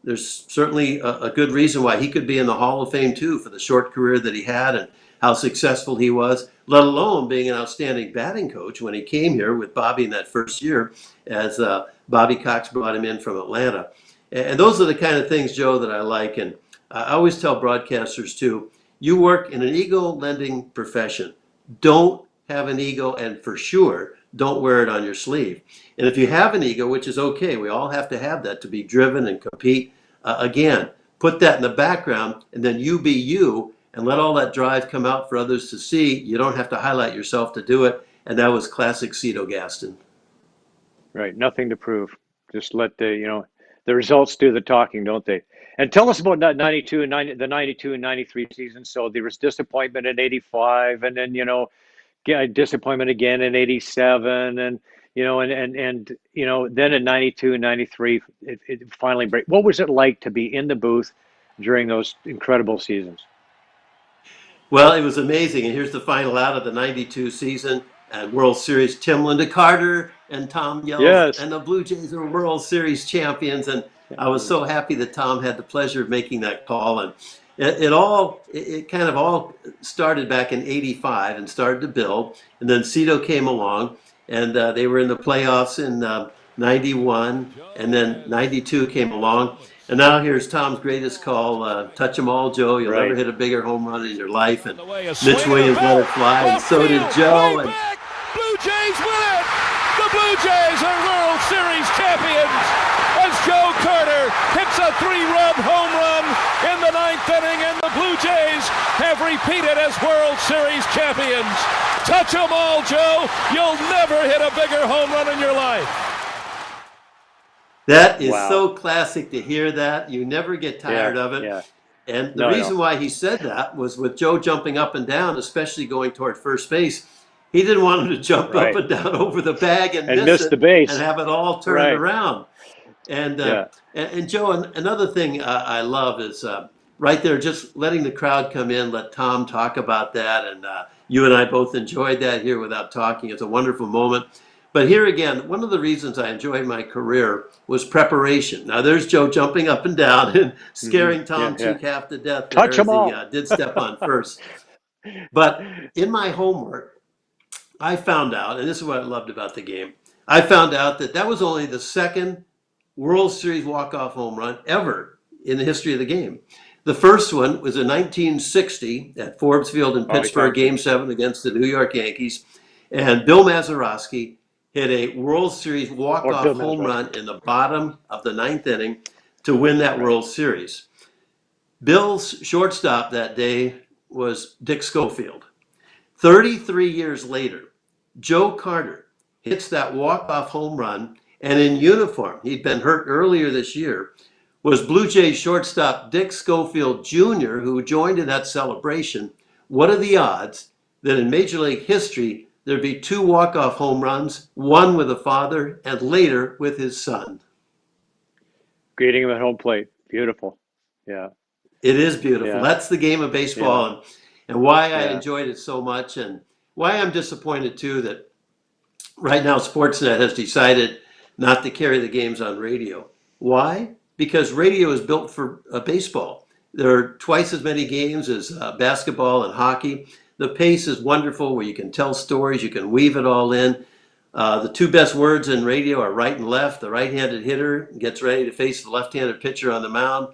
there's certainly a good reason why he could be in the Hall of Fame, too, for the short career that he had and how successful he was, let alone being an outstanding batting coach when he came here with Bobby in that first year as Bobby Cox brought him in from Atlanta. And those are the kind of things, Joe, that I like. And I always tell broadcasters, too, you work in an ego-lending profession. Don't have an ego, and for sure, don't wear it on your sleeve. And if you have an ego, which is okay, we all have to have that to be driven and compete, again, put that in the background and then you be you and let all that drive come out for others to see. You don't have to highlight yourself to do it. And that was classic Cito Gaston. Right, nothing to prove. Just let the results do the talking, don't they? And tell us about that 92 and 90, the 92 and 93 season. So there was disappointment in 85 and then, disappointment again in 87 and then in 92 and 93 it finally break. What was it like to be in the booth during those incredible seasons? Well, it was amazing. And here's the final out of the 92 season and World Series. Tim Carter and Tom yells, Yes. and the Blue Jays are World Series champions. And I was so happy that Tom had the pleasure of making that call. And it kind of all started back in 85 and started to build. And then Cito came along and they were in the playoffs in 91. And then 92 came along. And now here's Tom's greatest call, touch 'em all, Joe. You'll never hit a bigger home run in your life. And Mitch Williams let it fly, and so did Joe. And Blue Jays win it! The Blue Jays are World Series champions as Joe Carter hits a 3-run home run in the 9th inning, and the Blue Jays have repeated as World Series champions. Touch 'em all, Joe. You'll never hit a bigger home run in your life. That is Wow. so classic to hear that. You never get tired of it. Yeah. And the No, reason why he said that was with Joe jumping up and down, especially going toward first base, he didn't want him to jump up Right. and down over the bag and And miss miss it the base. and have it all turned Right. around. And, Yeah. and Joe, another thing I love is right there, just letting the crowd come in, let Tom talk about that. And you and I both enjoyed that here without talking. It's a wonderful moment. But here again, one of the reasons I enjoyed my career was preparation. Now there's Joe jumping up and down and scaring Tom Yeah. Cheek half to death Touch there as 'em he all. did step on first. But in my homework, I found out, and this is what I loved about the game, I found out that that was only the second World Series walk-off home run ever in the history of the game. The first one was in 1960 at Forbes Field in Pittsburgh, Game 7 against the New York Yankees. And Bill Mazeroski hit a World Series walk-off home run in the bottom of the 9th inning to win that World Series. Bill's shortstop that day was Dick Schofield. 33 years later, Joe Carter hits that walk-off home run, and in uniform, he'd been hurt earlier this year, was Blue Jays shortstop Dick Schofield Jr., who joined in that celebration. What are the odds that in Major League history, there'd be 2 walk-off home runs, one with a father and later with his son? Greeting him at home plate. Beautiful. Yeah. It is beautiful. Yeah. That's the game of Yeah. baseball, and why I Yeah. enjoyed it so much, and why I'm disappointed too that right now Sportsnet has decided not to carry the games on radio. Why? Because radio is built for baseball. There are twice as many games as basketball and hockey. The pace is wonderful where you can tell stories, you can weave it all in. The 2 best words in radio are right and left. The right-handed hitter gets ready to face the left-handed pitcher on the mound.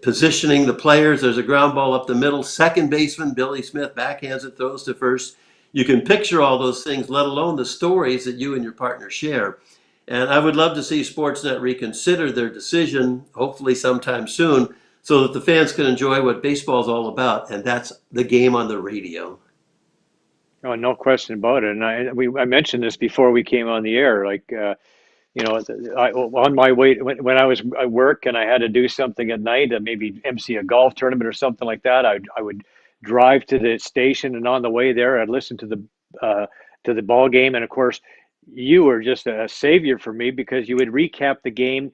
Positioning the players, there's a ground ball up the middle. Second baseman, Billy Smith, backhands it, throws to first. You can picture all those things, let alone the stories that you and your partner share. And I would love to see Sportsnet reconsider their decision, hopefully sometime soon, so that the fans can enjoy what baseball is all about, and that's the game on the radio. Oh, no question about it. And I mentioned this before we came on the air. Like, on my way when I was at work and I had to do something at night, maybe MC a golf tournament or something like that, I would drive to the station, and on the way there, I'd listen to the ball game. And of course, you were just a savior for me because you would recap the game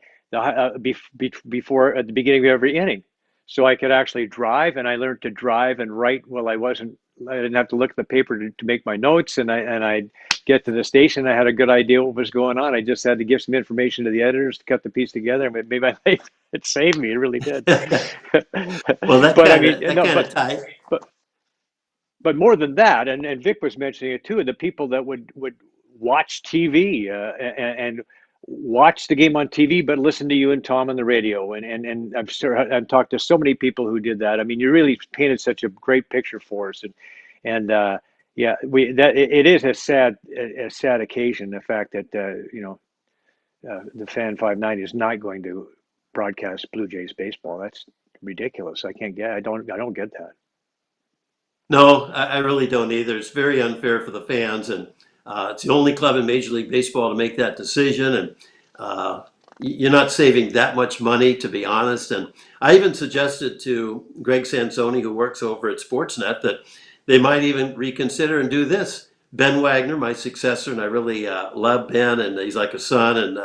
before at the beginning of every inning, so I could actually drive. And I learned to drive and write while I didn't have to look at the paper to make my notes, and I'd get to the station. I had a good idea what was going on. I just had to give some information to the editors to cut the piece together, and it made my life. It saved me. It really did. Well, that But I kind mean, of no, ties. but more than that, and Vic was mentioning it too, the people that would watch TV and watch the game on TV, but listen to you and Tom on the radio. And I've talked to so many people who did that. I mean, you really painted such a great picture for us. And yeah, it is a sad occasion, the fact that the Fan 590 is not going to broadcast Blue Jays baseball. That's ridiculous. I don't get that. No, I really don't either. It's very unfair for the fans, and it's the only club in Major League Baseball to make that decision. And you're not saving that much money, to be honest. And I even suggested to Greg Sansoni, who works over at Sportsnet, that they might even reconsider and do this. Ben Wagner, my successor, and I really love Ben, and he's like a son, and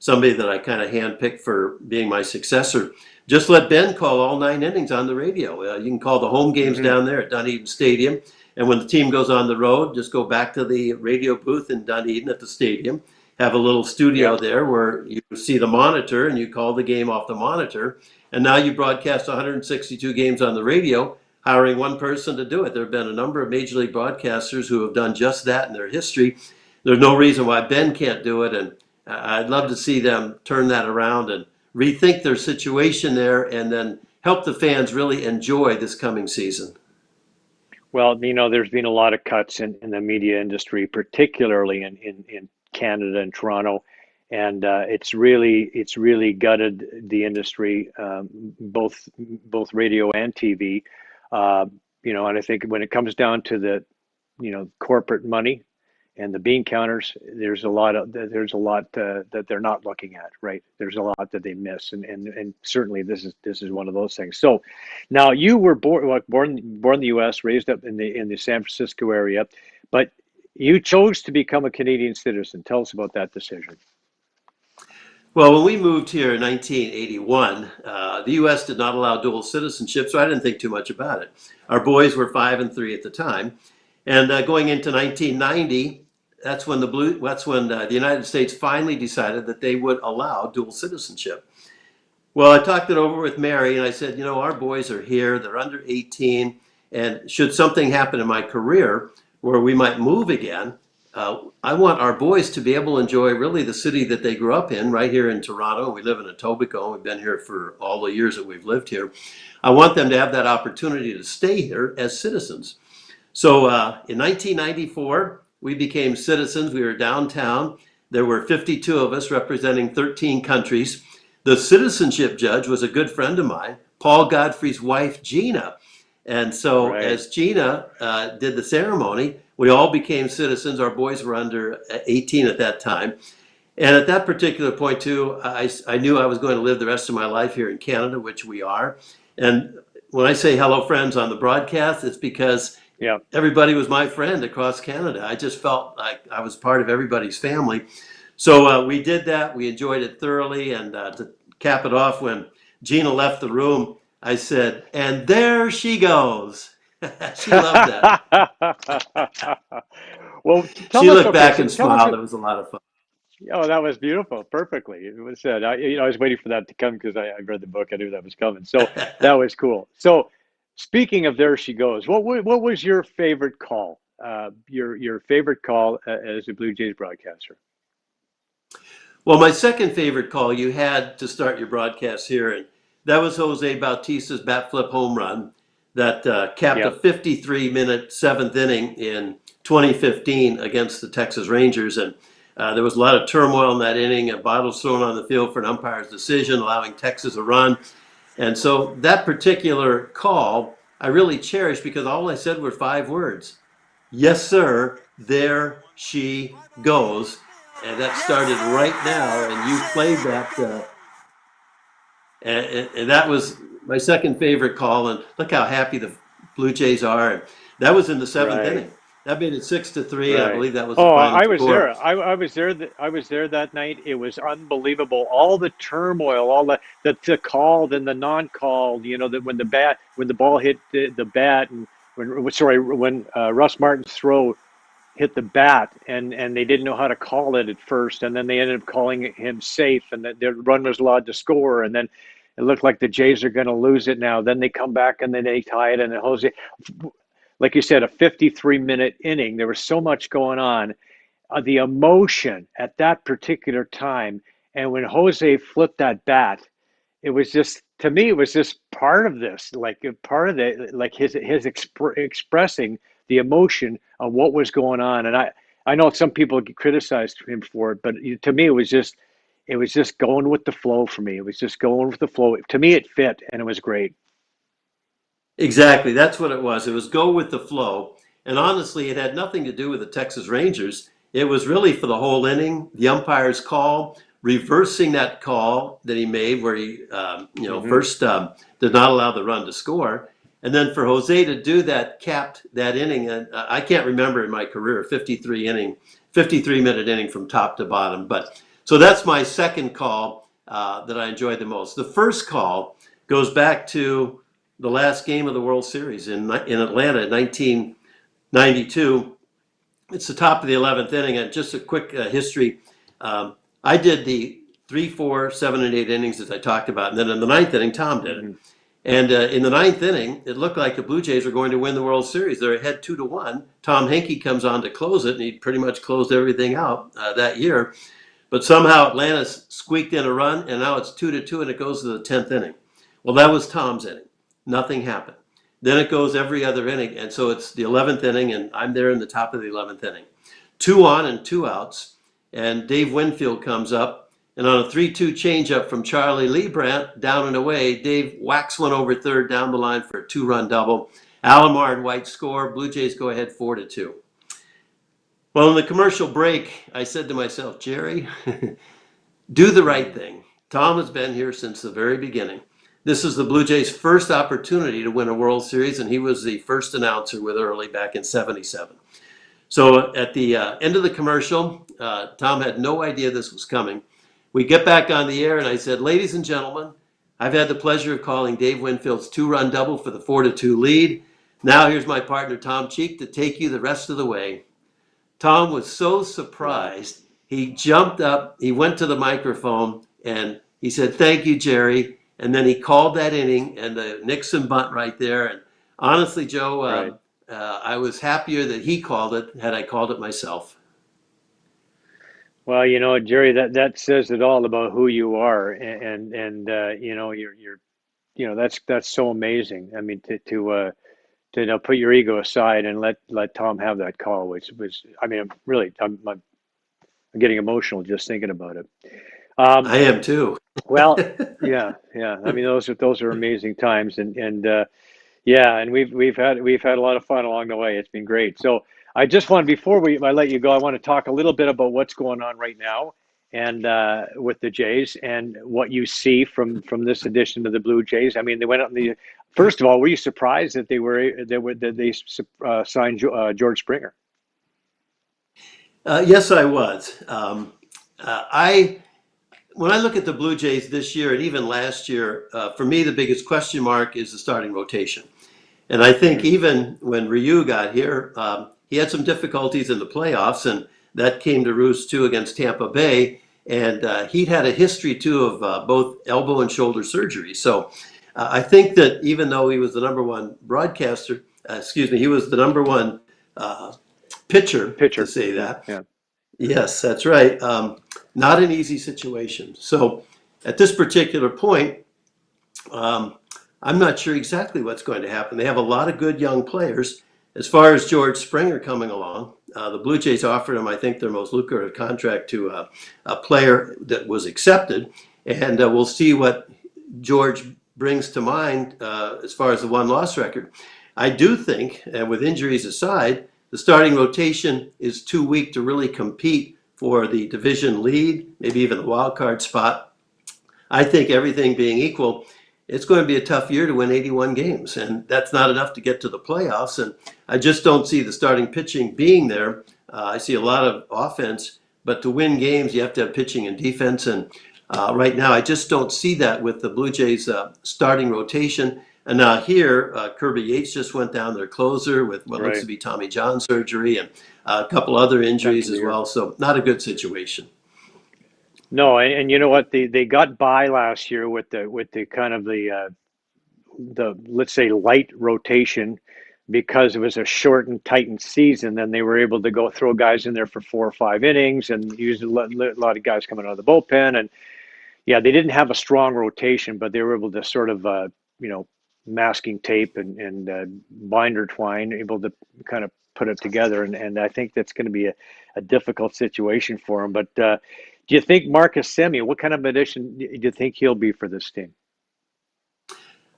somebody that I kind of handpicked for being my successor. Just let Ben call all 9 innings on the radio. You can call the home games down there at Dunedin Stadium. And when the team goes on the road, just go back to the radio booth in Dunedin at the stadium. Have a little studio there where you see the monitor and you call the game off the monitor. And now you broadcast 162 games on the radio, hiring one person to do it. There have been a number of Major League broadcasters who have done just that in their history. There's no reason why Ben can't do it. And I'd love to see them turn that around and rethink their situation there, and then help the fans really enjoy this coming season. Well, there's been a lot of cuts in the media industry, particularly in Canada and Toronto. and it's really gutted the industry, both radio and TV. Uh, and I think when it comes down to the corporate money and the bean counters, there's a lot that they're not looking at, right? There's a lot that they miss, and certainly this is one of those things. So now you were born in the U.S., raised up in the San Francisco area, but you chose to become a Canadian citizen. Tell us about that decision. Well, when we moved here in 1981, the U.S. did not allow dual citizenship, so I didn't think too much about it. Our boys were 5 and 3 at the time, and going into 1990, that's when the United States finally decided that they would allow dual citizenship. Well, I talked it over with Mary, and I said, our boys are here; they're under 18, and should something happen in my career where we might move again, I want our boys to be able to enjoy really the city that they grew up in, right here in Toronto. We live in Etobicoke. We've been here for all the years that we've lived here. I want them to have that opportunity to stay here as citizens. So in 1994, we became citizens. We were downtown. There were 52 of us representing 13 countries. The citizenship judge was a good friend of mine, Paul Godfrey's wife, Gina. And so Right. as Gina did the ceremony, we all became citizens. Our boys were under 18 at that time. And at that particular point, too, I knew I was going to live the rest of my life here in Canada, which we are. And when I say hello, friends, on the broadcast, it's because Yeah. everybody was my friend across Canada. I just felt like I was part of everybody's family. So we did that. We enjoyed it thoroughly. And to cap it off, when Gina left the room, I said, "And there she goes." She loved that. Well, tell She us. looked Okay, back so and tell us. smiled. It was a lot of fun. Oh, that was beautiful. Perfectly. It was said. I was waiting for that to come because I read the book. I knew that was coming. So that was cool. So speaking of there she goes, what was your favorite call? Your favorite call as a Blue Jays broadcaster? Well, my second favorite call you had to start your broadcast here, and that was Jose Bautista's bat flip home run that capped a Yep. 53-minute seventh inning in 2015 against the Texas Rangers. And there was a lot of turmoil in that inning, bottles thrown on the field for an umpire's decision, allowing Texas a run. And so that particular call I really cherished because all I said were 5 words. Yes, sir, there she goes. And that started right now, and you played that, and that was my second favorite call. And look how happy the Blue Jays are. And that was in the seventh Right. inning. That made it 6-3, and I Right. believe that was the Oh, final I was score. there. I was there. I was there that night. It was unbelievable. All the turmoil, all the called and the non-called. That when the ball hit the bat, and when Russ Martin's throw hit the bat, and they didn't know how to call it at first, and then they ended up calling him safe, and the run was allowed to score, and then it looked like the Jays are going to lose it now. Then they come back and then they tie it, and then Jose, like you said, a 53-minute inning. There was so much going on. The emotion at that particular time, and when Jose flipped that bat, it was just, to me, it was just part of this, like a part of it, like his expressing the emotion of what was going on. And I know some people criticized him for it, but to me, it was just going with the flow for me. It was just going with the flow. To me, it fit, and it was great. Exactly. That's what it was. It was go with the flow. And honestly, it had nothing to do with the Texas Rangers. It was really for the whole inning, the umpire's call, reversing that call that he made where he, Hmm. first did not allow the run to score. And then for Jose to do that, capped that inning. And I can't remember in my career, 53-minute inning from top to bottom. But so that's my second call that I enjoyed the most. The first call goes back to the last game of the World Series in Atlanta in 1992. It's the top of the 11th inning. And just a quick history. I did the 3, 4, 7, and 8 innings as I talked about. And then in the ninth inning, Tom did it. Hmm. And in the ninth inning, it looked like the Blue Jays were going to win the World Series. They're ahead 2-1. Tom Henke comes on to close it, and he pretty much closed everything out that year. But somehow Atlanta squeaked in a run, and now it's 2-2, and it goes to the 10th inning. Well, that was Tom's inning. Nothing happened. Then it goes every other inning, and so it's the 11th inning, and I'm there in the top of the 11th inning. 2 on and 2 outs, and Dave Winfield comes up, And on a 3-2 changeup from Charlie Liebrandt, down and away, Dave whacks one over third down the line for a 2-run double. Alomar and White score. Blue Jays go ahead 4-2. Well, in the commercial break, I said to myself, Jerry, do the right thing. Tom has been here since the very beginning. This is the Blue Jays' first opportunity to win a World Series, and he was the first announcer with Early back in '77. So at the end of the commercial, Tom had no idea this was coming. We get back on the air, and I said, ladies and gentlemen, I've had the pleasure of calling Dave Winfield's 2-run double for the 4-2 lead. Now here's my partner, Tom Cheek, to take you the rest of the way. Tom was so surprised. He jumped up, he went to the microphone, and he said, thank you, Jerry. And then he called that inning and the Nixon bunt right there. And honestly, Joe, Right. I was happier that he called it had I called it myself. Well, Jerry, that says it all about who you are, and you're that's so amazing. I mean, to put your ego aside and let Tom have that call, which was, I mean, I'm getting emotional just thinking about it. Um, I am too. well, yeah, yeah. I mean, those are amazing times, and yeah, and we've had a lot of fun along the way. It's been great. So I just want before I let you go, I want to talk a little bit about what's going on right now and with the Jays and what you see from this edition of the Blue Jays. I mean, they went up in the first of all, were you surprised that they signed George Springer? Yes, I was. When I look at the Blue Jays this year and even last year, for me, the biggest question mark is the starting rotation. And I think even when Ryu got here, he had some difficulties in the playoffs, and that came to roost too against Tampa Bay. And he'd had a history too of both elbow and shoulder surgery. So I think that even though he was the number one broadcaster, he was the number one uh, pitcher, to Pitcher. say Yeah, that. yeah. Yes, that's right. Not an easy situation. So at this particular point, um, I'm not sure exactly what's going to happen. They have a lot of good young players. As far as George Springer coming along, the Blue Jays offered him, I think, their most lucrative contract to a player that was accepted. And we'll see what George brings to mind as far as the one-loss record. I do think, and with injuries aside, the starting rotation is too weak to really compete for the division lead, maybe even the wild card spot. I think everything being equal, it's going to be a tough year to win 81 games, and that's not enough to get to the playoffs. And I just don't see the starting pitching being there. I see a lot of offense, but to win games, you have to have pitching and defense. And right now, I just don't see that with the Blue Jays starting rotation. And now here, Kirby Yates just went down, their closer, with what looks to Right. be Tommy John surgery and a couple other Back injuries of the as year. well. So not a good situation. No, and you know what? They got by last year with the kind of the let's say light rotation because it was a short and tightened season. Then they were able to go throw guys in there for 4 or 5 innings and use a lot of guys coming out of the bullpen. And yeah, they didn't have a strong rotation, but they were able to sort of you know masking tape and binder twine, able to kind of put it together. And I think that's going to be a difficult situation for them. But do you think Marcus Semien, what kind of addition do you think he'll be for this team?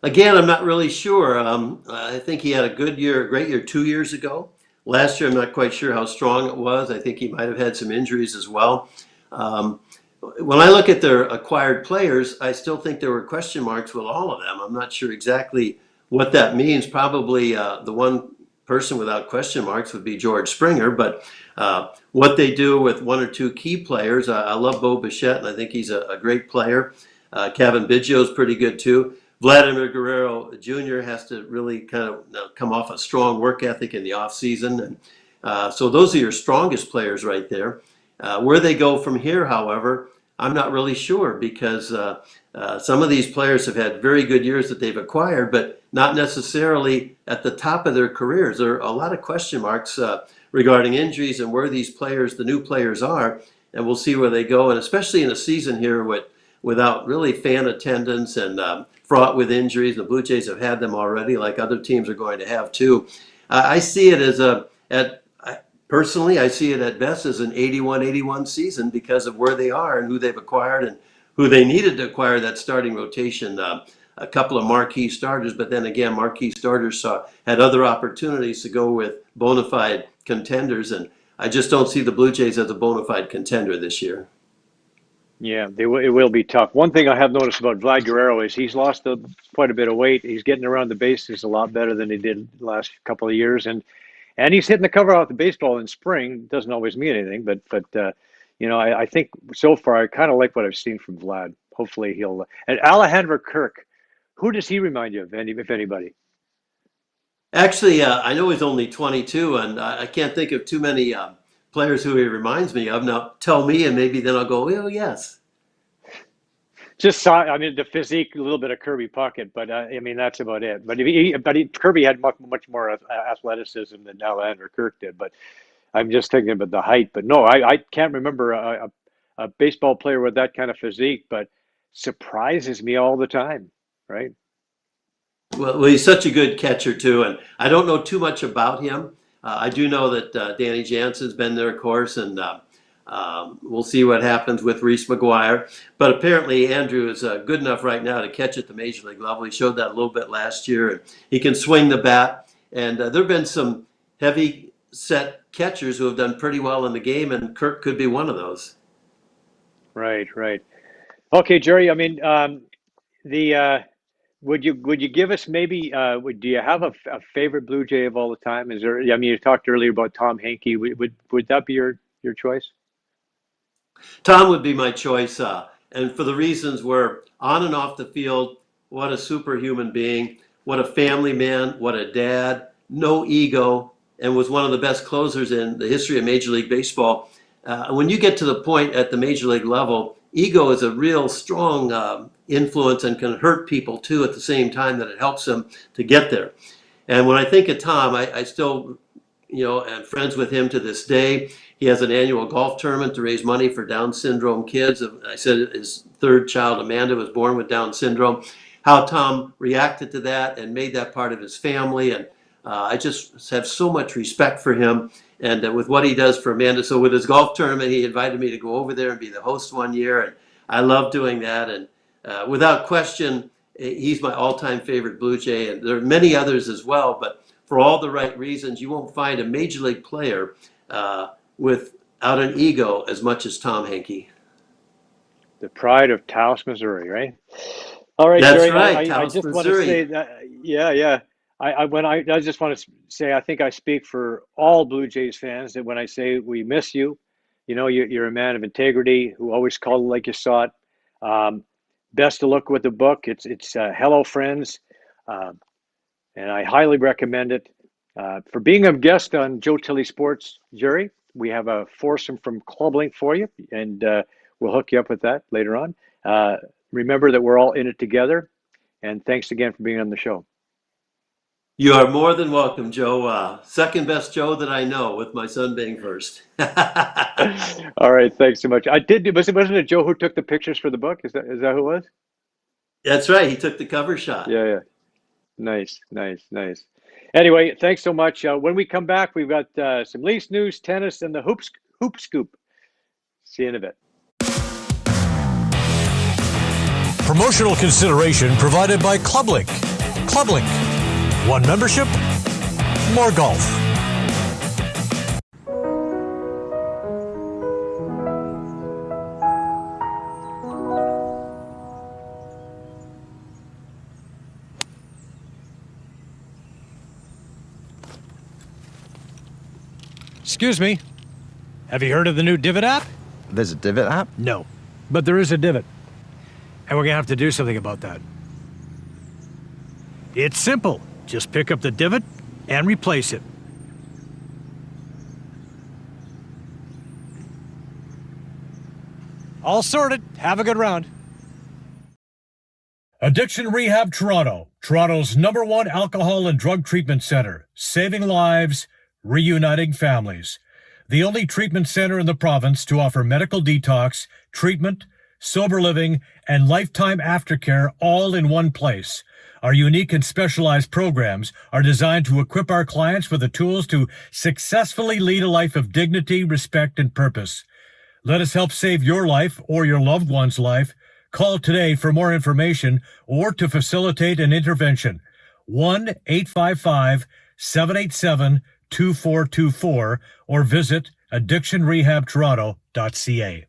Again, I'm not really sure. I think he had a good year, a great year 2 years ago. Last year, I'm not quite sure how strong it was. I think he might have had some injuries as well. Um, when I look at their acquired players, I still think there were question marks with all of them. I'm not sure exactly what that means. Probably the one person without question marks would be George Springer, but what they do with one or two key players, I love Bo Bichette, and I think he's a great player. Kevin Biggio's pretty good too. Vladimir Guerrero Jr. has to really kind of come off a strong work ethic in the offseason. And so those are your strongest players right there. Where they go from here, however, I'm not really sure because some of these players have had very good years that they've acquired, but not necessarily at the top of their careers. There are a lot of question marks regarding injuries and where these players, the new players, are, and we'll see where they go. And especially in a season here without really fan attendance and fraught with injuries, the Blue Jays have had them already, like other teams are going to have too. I see it as Personally, I see it at best as an 81-81 season because of where they are and who they've acquired and who they needed to acquire that starting rotation. A couple of marquee starters, but then again, marquee starters had other opportunities to go with bona fide contenders, and I just don't see the Blue Jays as a bona fide contender this year. Yeah, it will be tough. One thing I have noticed about Vlad Guerrero is he's lost quite a bit of weight. He's getting around the bases a lot better than he did the last couple of years, and he's hitting the cover off the baseball in spring. Doesn't always mean anything, but I think so far I kind of like what I've seen from Vlad. Hopefully he'll. And Alejandro Kirk, who does he remind you of, if anybody? Actually, I know he's only 22, and I can't think of too many players who he reminds me of. Now, tell me, and maybe then I'll go, oh, yes. I mean, the physique, a little bit of Kirby Puckett, but I mean, that's about it. But Kirby had much more athleticism than Alejandro Kirk did. But I'm just thinking about the height. But no, I can't remember a baseball player with that kind of physique, but surprises me all the time, right? Well, he's such a good catcher, too, and I don't know too much about him. I do know that Danny Jansen's been there, of course, and we'll see what happens with Reese McGuire. But apparently Andrew is good enough right now to catch at the major league level. He showed that a little bit last year, and he can swing the bat. And there have been some heavy-set catchers who have done pretty well in the game, and Kirk could be one of those. Right. Okay, Jerry. I mean, would you give us maybe? Do you have a favorite Blue Jay of all the time? Is there? I mean, you talked earlier about Tom Hankey. Would that be your choice? Tom would be my choice, and for the reasons where on and off the field, what a superhuman being, what a family man, what a dad, no ego, and was one of the best closers in the history of Major League Baseball. When you get to the point at the Major League level, ego is a real strong influence and can hurt people too at the same time that it helps them to get there. And when I think of Tom, I still, am friends with him to this day. He has an annual golf tournament to raise money for Down syndrome kids. I said his third child, Amanda, was born with Down syndrome. How Tom reacted to that and made that part of his family. And I just have so much respect for him and with what he does for Amanda. So with his golf tournament, he invited me to go over there and be the host one year. And I love doing that. And without question, he's my all-time favorite Blue Jay. And there are many others as well. But for all the right reasons, you won't find a Major League player without an ego as much as Tom Hankey. The pride of Taos, Missouri, right? All right, That's Jerry, right, I Taos, just want to Missouri. say that, yeah. I just want to say I think I speak for all Blue Jays fans that when I say we miss you, you're a man of integrity who always called it like you saw it. Best of luck with the book. It's Hello Friends, and I highly recommend it. For being a guest on Joe Tilley Sports, Jerry, we have a foursome from Club Link for you, and we'll hook you up with that later on. Remember that we're all in it together, and thanks again for being on the show. You are more than welcome, Joe. Second best Joe that I know, with my son being first. All right, thanks so much. Wasn't it Joe who took the pictures for the book? Is that who it was? That's right. He took the cover shot. Yeah. Nice. Anyway, thanks so much. When we come back, we've got some Leafs news, tennis, and the hoop scoop. See you in a bit. Promotional consideration provided by Club Link. Club Link. One membership, more golf. Excuse me. Have you heard of the new Divot app? There's a Divot app? No, but there is a divot. And we're gonna have to do something about that. It's simple. Just pick up the divot and replace it. All sorted. Have a good round. Addiction Rehab Toronto. Toronto's #1 alcohol and drug treatment center. Saving lives, reuniting families. The only treatment center in the province to offer medical detox, treatment, sober living, and lifetime aftercare all in one place. Our unique and specialized programs are designed to equip our clients with the tools to successfully lead a life of dignity, respect, and purpose. Let us help save your life or your loved one's life. Call today for more information or to facilitate an intervention. 1-855-787-2424 or visit addictionrehabtoronto.ca.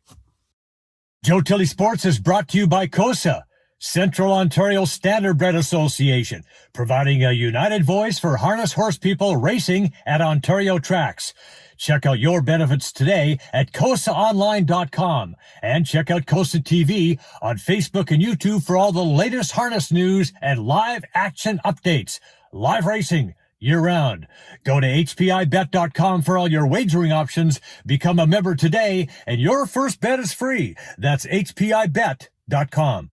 Joe Tilley Sports is brought to you by Cosa, Central Ontario Standardbred Association, providing a united voice for harness horse people racing at Ontario tracks. Check out your benefits today at COSAonline.com and check out Cosa TV on Facebook and YouTube for all the latest harness news and live action updates. Live racing year-round. Go to hpibet.com for all your wagering options. Become a member today, and your first bet is free. That's hpibet.com.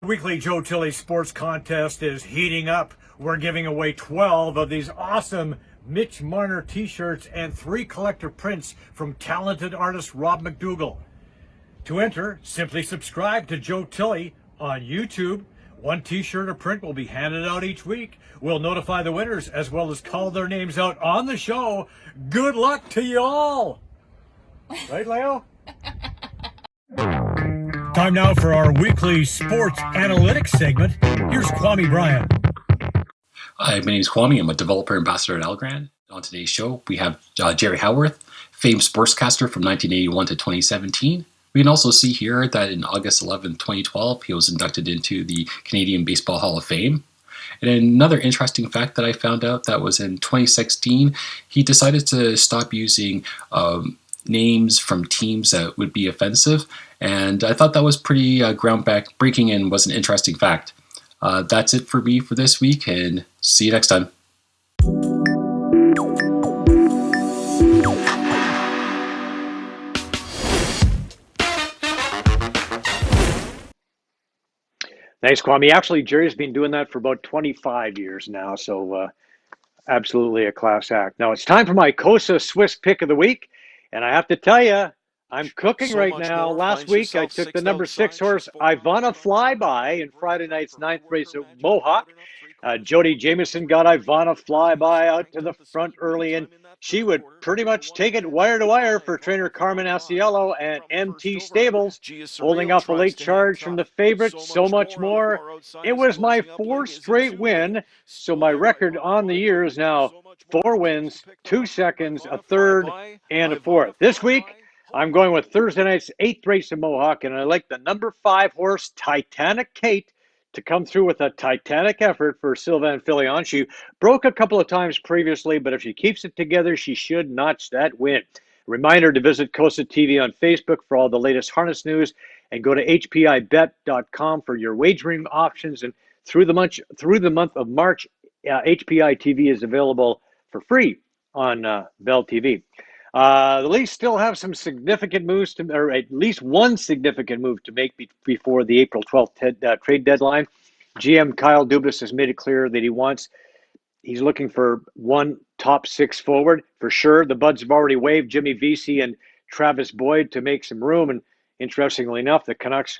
Weekly Joe Tilley Sports Contest is heating up. We're giving away 12 of these awesome Mitch Marner t-shirts and 3 collector prints from talented artist Rob McDougall. To enter, simply subscribe to Joe Tilley on YouTube. 1 t-shirt or print will be handed out each week. We'll notify the winners as well as call their names out on the show. Good luck to you all. Right, Leo? Time now for our weekly sports analytics segment. Here's Kwame Bryan. Hi, my name is Kwame. I'm a developer ambassador at Algran. On today's show, we have Jerry Howarth, famed sportscaster from 1981 to 2017. We can also see here that in August 11, 2012, he was inducted into the Canadian Baseball Hall of Fame. And another interesting fact that I found out that was in 2016, he decided to stop using names from teams that would be offensive. And I thought that was pretty groundbreaking and was an interesting fact. That's it for me for this week, and see you next time. Thanks, Kwame. Actually, Jerry's been doing that for about 25 years now, so absolutely a class act. Now it's time for my Cosa Swiss pick of the week, and I have to tell you, I'm cooking So right much now. more. Last Find week, I yourself took the 6th number 6 outside. horse, She's 4 Ivana Flyby, in Friday night's 9th race at Mohawk. Jody Jamieson got Ivana Flyby out to the front early, and she would pretty much take it wire to wire for trainer Carmen Asiello and MT Stables, holding off a late charge from the favorite, So Much More. It was my 4th straight win, so my record on the year is now 4 wins, 2 seconds, a third, and a fourth. This week, I'm going with Thursday night's 8th race in Mohawk, and I like the number 5 horse, Titanic Kate, to come through with a titanic effort for Sylvain Filion. She broke a couple of times previously, but if she keeps it together, she should notch that win. Reminder to visit Cosa TV on Facebook for all the latest harness news, and go to hpibet.com for your wagering options. And through the month of March, HPI TV is available for free on Bell TV. The Leafs still have some significant moves to, or at least one significant move to make before the April 12th trade deadline. GM Kyle Dubas has made it clear that he's looking for one top 6 forward for sure. The Buds have already waived Jimmy Vesey and Travis Boyd to make some room, and interestingly enough, the Canucks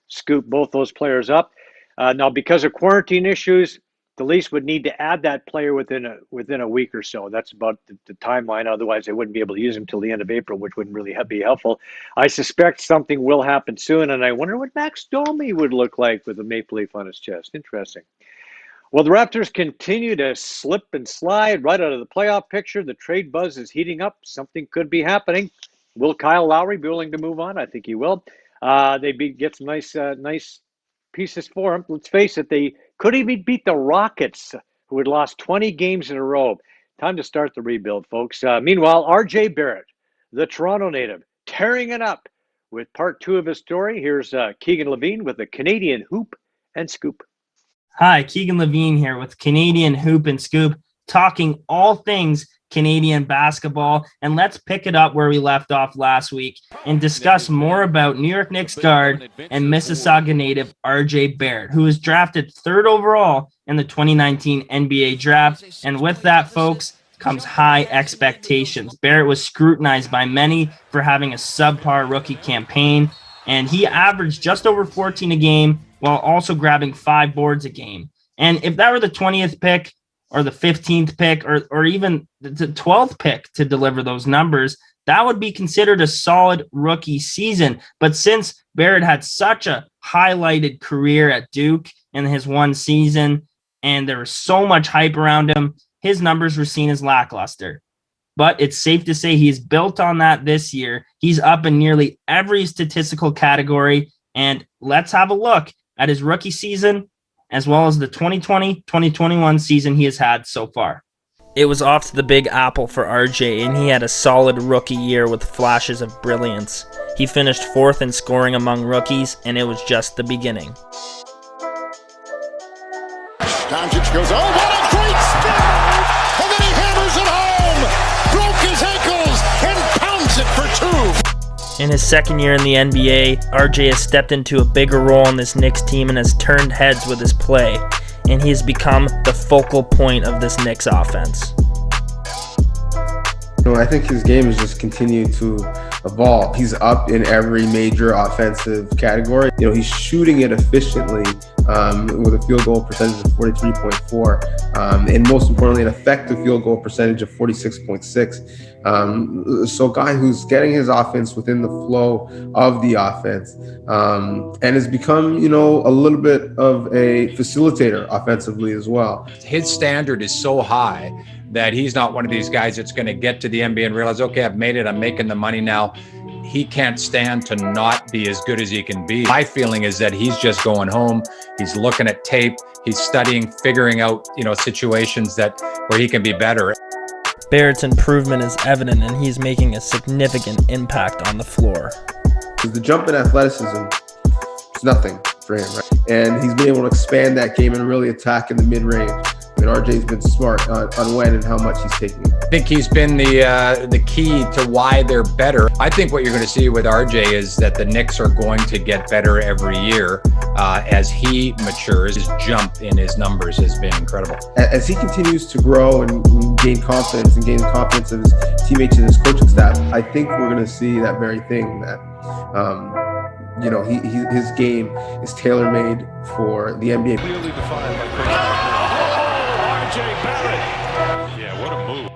scooped both those players up. Now, because of quarantine issues, the Leafs would need to add that player within a week or so. That's about the timeline. Otherwise, they wouldn't be able to use him till the end of April, which wouldn't really be helpful. I suspect something will happen soon, and I wonder what Max Domi would look like with a maple leaf on his chest. Interesting. Well, the Raptors continue to slip and slide right out of the playoff picture. The trade buzz is heating up. Something could be happening. Will Kyle Lowry be willing to move on? I think he will. They get some nice pieces for him. Let's face it, they could even beat the Rockets, who had lost 20 games in a row. Time to start the rebuild, folks. Meanwhile, R.J. Barrett, the Toronto native, tearing it up with part 2 of his story. Here's Keegan Levine with the Canadian Hoop and Scoop. Hi, Keegan Levine here with Canadian Hoop and Scoop, talking all things Canadian basketball. And let's pick it up where we left off last week and discuss more about New York Knicks guard and Mississauga native RJ Barrett, who was drafted 3rd overall in the 2019 NBA draft. And with that, folks, comes high expectations. Barrett was scrutinized by many for having a subpar rookie campaign, and he averaged just over 14 a game while also grabbing 5 boards a game. And if that were the 20th pick or the 15th pick or even the 12th pick to deliver those numbers, that would be considered a solid rookie season. But since Barrett had such a highlighted career at Duke in his one season, and there was so much hype around him, his numbers were seen as lackluster. But it's safe to say he's built on that this year. He's up in nearly every statistical category. And let's have a look at his rookie season, as well as the 2020-2021 season he has had so far. It was off to the Big Apple for RJ, and he had a solid rookie year with flashes of brilliance. He finished 4th in scoring among rookies, and it was just the beginning. Doncic goes, oh, what a great spin! And then he hammers it home! Broke his ankles and pounds it for 2! In his second year in the NBA, RJ has stepped into a bigger role on this Knicks team and has turned heads with his play, and he has become the focal point of this Knicks offense. I think his game has just continued to evolve. He's up in every major offensive category. He's shooting it efficiently with a field goal percentage of 43.4, and most importantly, an effective field goal percentage of 46.6. So a guy who's getting his offense within the flow of the offense, and has become, a little bit of a facilitator offensively as well. His standard is so high that he's not one of these guys that's going to get to the NBA and realize, okay, I've made it, I'm making the money now. He can't stand to not be as good as he can be. My feeling is that he's just going home. He's looking at tape. He's studying, figuring out, situations where he can be better. Barrett's improvement is evident, and he's making a significant impact on the floor. The jump in athleticism is nothing for him, right? And he's been able to expand that game and really attack in the mid-range. RJ's been smart on when and how much he's taking it. I think he's been the key to why they're better. I think what you're going to see with RJ is that the Knicks are going to get better every year as he matures. His jump in his numbers has been incredible. As he continues to grow and gain confidence and gain the confidence of his teammates and his coaching staff, I think we're going to see that very thing, that his game is tailor-made for the NBA. Clearly defined by Chris. Barrett. Yeah, what a move.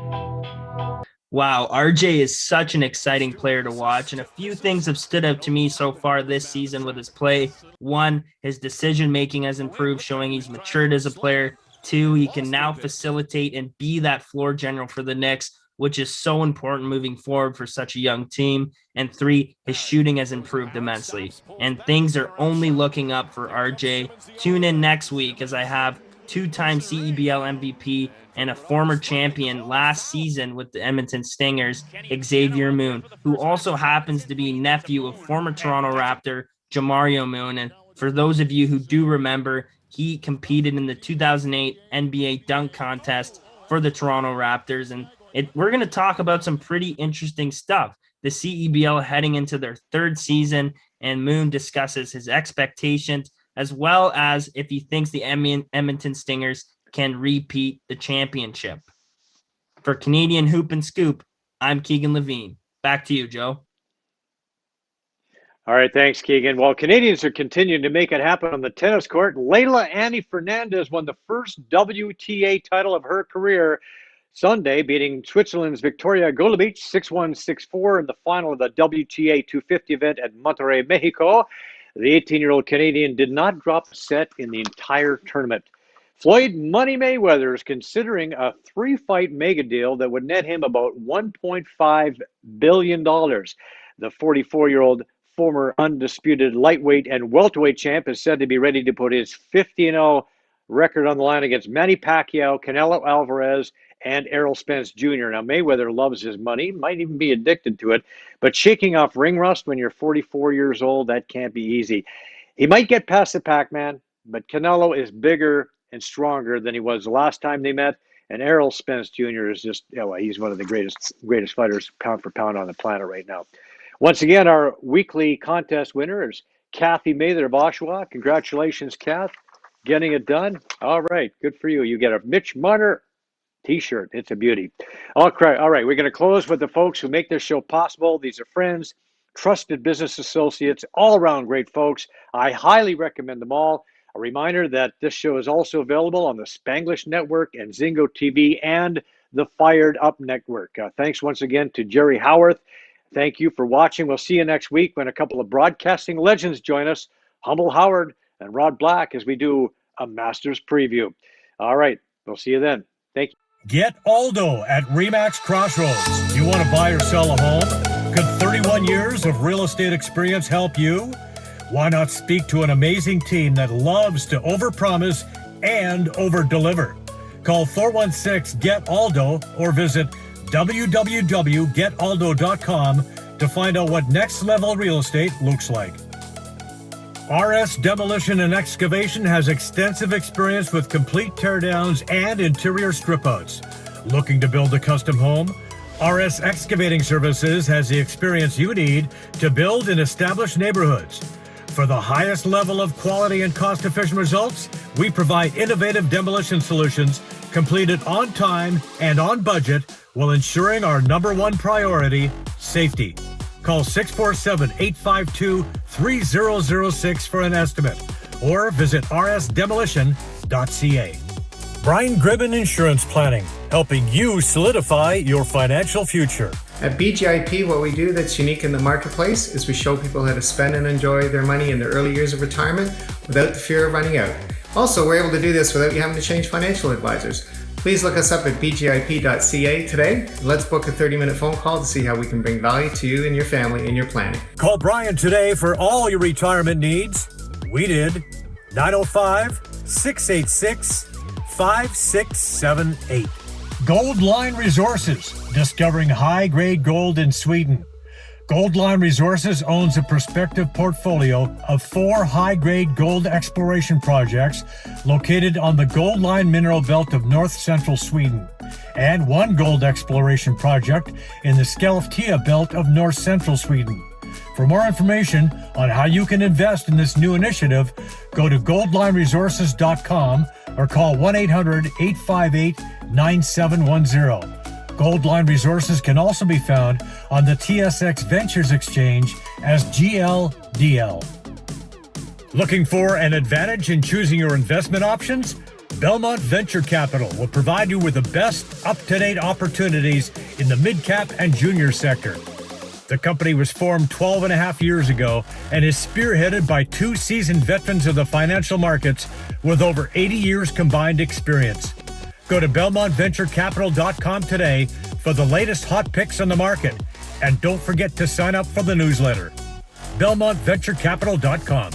Wow, RJ is such an exciting player to watch, and a few things have stood out to me so far this season with his play. 1, his decision-making has improved, showing he's matured as a player. 2, he can now facilitate and be that floor general for the Knicks, which is so important moving forward for such a young team. And 3, his shooting has improved immensely, and things are only looking up for RJ. Tune in next week as I have 2-time CEBL MVP and a former champion last season with the Edmonton Stingers, Xavier Moon, who also happens to be nephew of former Toronto Raptor Jamario Moon. And for those of you who do remember, he competed in the 2008 NBA dunk contest for the Toronto Raptors. And we're going to talk about some pretty interesting stuff. The CEBL heading into their 3rd season, and Moon discusses his expectations, as well as if he thinks the Edmonton Stingers can repeat the championship. For Canadian Hoop and Scoop, I'm Keegan Levine. Back to you, Joe. All right, thanks, Keegan. Well, Canadians are continuing to make it happen on the tennis court. Leylah Annie Fernandez won the first WTA title of her career Sunday, beating Switzerland's Victoria Golubic 6-1, 6-4 in the final of the WTA 250 event at Monterrey, Mexico. The 18-year-old Canadian did not drop a set in the entire tournament. Floyd Money Mayweather is considering a 3-fight mega deal that would net him about $1.5 billion. The 44-year-old former undisputed lightweight and welterweight champ is said to be ready to put his 50-0 record on the line against Manny Pacquiao, Canelo Alvarez, and Errol Spence Jr. Now, Mayweather loves his money, might even be addicted to it, but shaking off ring rust when you're 44 years old, that can't be easy. He might get past the Pac-Man, but Canelo is bigger and stronger than he was the last time they met, and Errol Spence Jr. is just, he's one of the greatest fighters pound for pound on the planet right now. Once again, our weekly contest winner is Kathy Mather of Oshawa. Congratulations, Kath, getting it done. All right, good for you. You get a Mitch Marner T-shirt. It's a beauty. All right, we're going to close with the folks who make this show possible. These are friends, trusted business associates, all-around great folks. I highly recommend them all. A reminder that this show is also available on the Spanglish Network and Zingo TV and the Fired Up Network. Thanks once again to Jerry Howarth. Thank you for watching. We'll see you next week when a couple of broadcasting legends join us, Humble Howard and Rod Black, as we do a Masters preview. All right, we'll see you then. Thank you. Get Aldo at Remax Crossroads. You want to buy or sell a home? Could 31 years of real estate experience help you? Why not speak to an amazing team that loves to overpromise and overdeliver? Call 416-GET-ALDO or visit www.getaldo.com to find out what next level real estate looks like. RS Demolition and Excavation has extensive experience with complete teardowns and interior strip-outs. Looking to build a custom home? RS Excavating Services has the experience you need to build and establish neighborhoods. For the highest level of quality and cost-efficient results, we provide innovative demolition solutions completed on time and on budget while ensuring our number one priority, safety. Call 647-852-3006 for an estimate or visit rsdemolition.ca. Brian Gribben Insurance Planning, helping you solidify your financial future. At BGIP, what we do that's unique in the marketplace is we show people how to spend and enjoy their money in their early years of retirement without the fear of running out. Also, we're able to do this without you having to change financial advisors. Please look us up at bgip.ca today. Let's book a 30-minute phone call to see how we can bring value to you and your family in your planning. Call Brian today for all your retirement needs. We did. 905-686-5678. Gold Line Resources, discovering high-grade gold in Sweden. Gold Line Resources owns a prospective portfolio of 4 high-grade gold exploration projects located on the Gold Line mineral belt of north-central Sweden, and 1 gold exploration project in the Skellefteå belt of north-central Sweden. For more information on how you can invest in this new initiative, go to goldlineresources.com or call 1-800-858-9710. Gold Line Resources can also be found on the TSX Ventures Exchange as GLDL. Looking for an advantage in choosing your investment options? Belmont Venture Capital will provide you with the best up-to-date opportunities in the mid-cap and junior sector. The company was formed 12 and a half years ago and is spearheaded by 2 seasoned veterans of the financial markets with over 80 years combined experience. Go to BelmontVentureCapital.com today for the latest hot picks on the market. And don't forget to sign up for the newsletter. BelmontVentureCapital.com.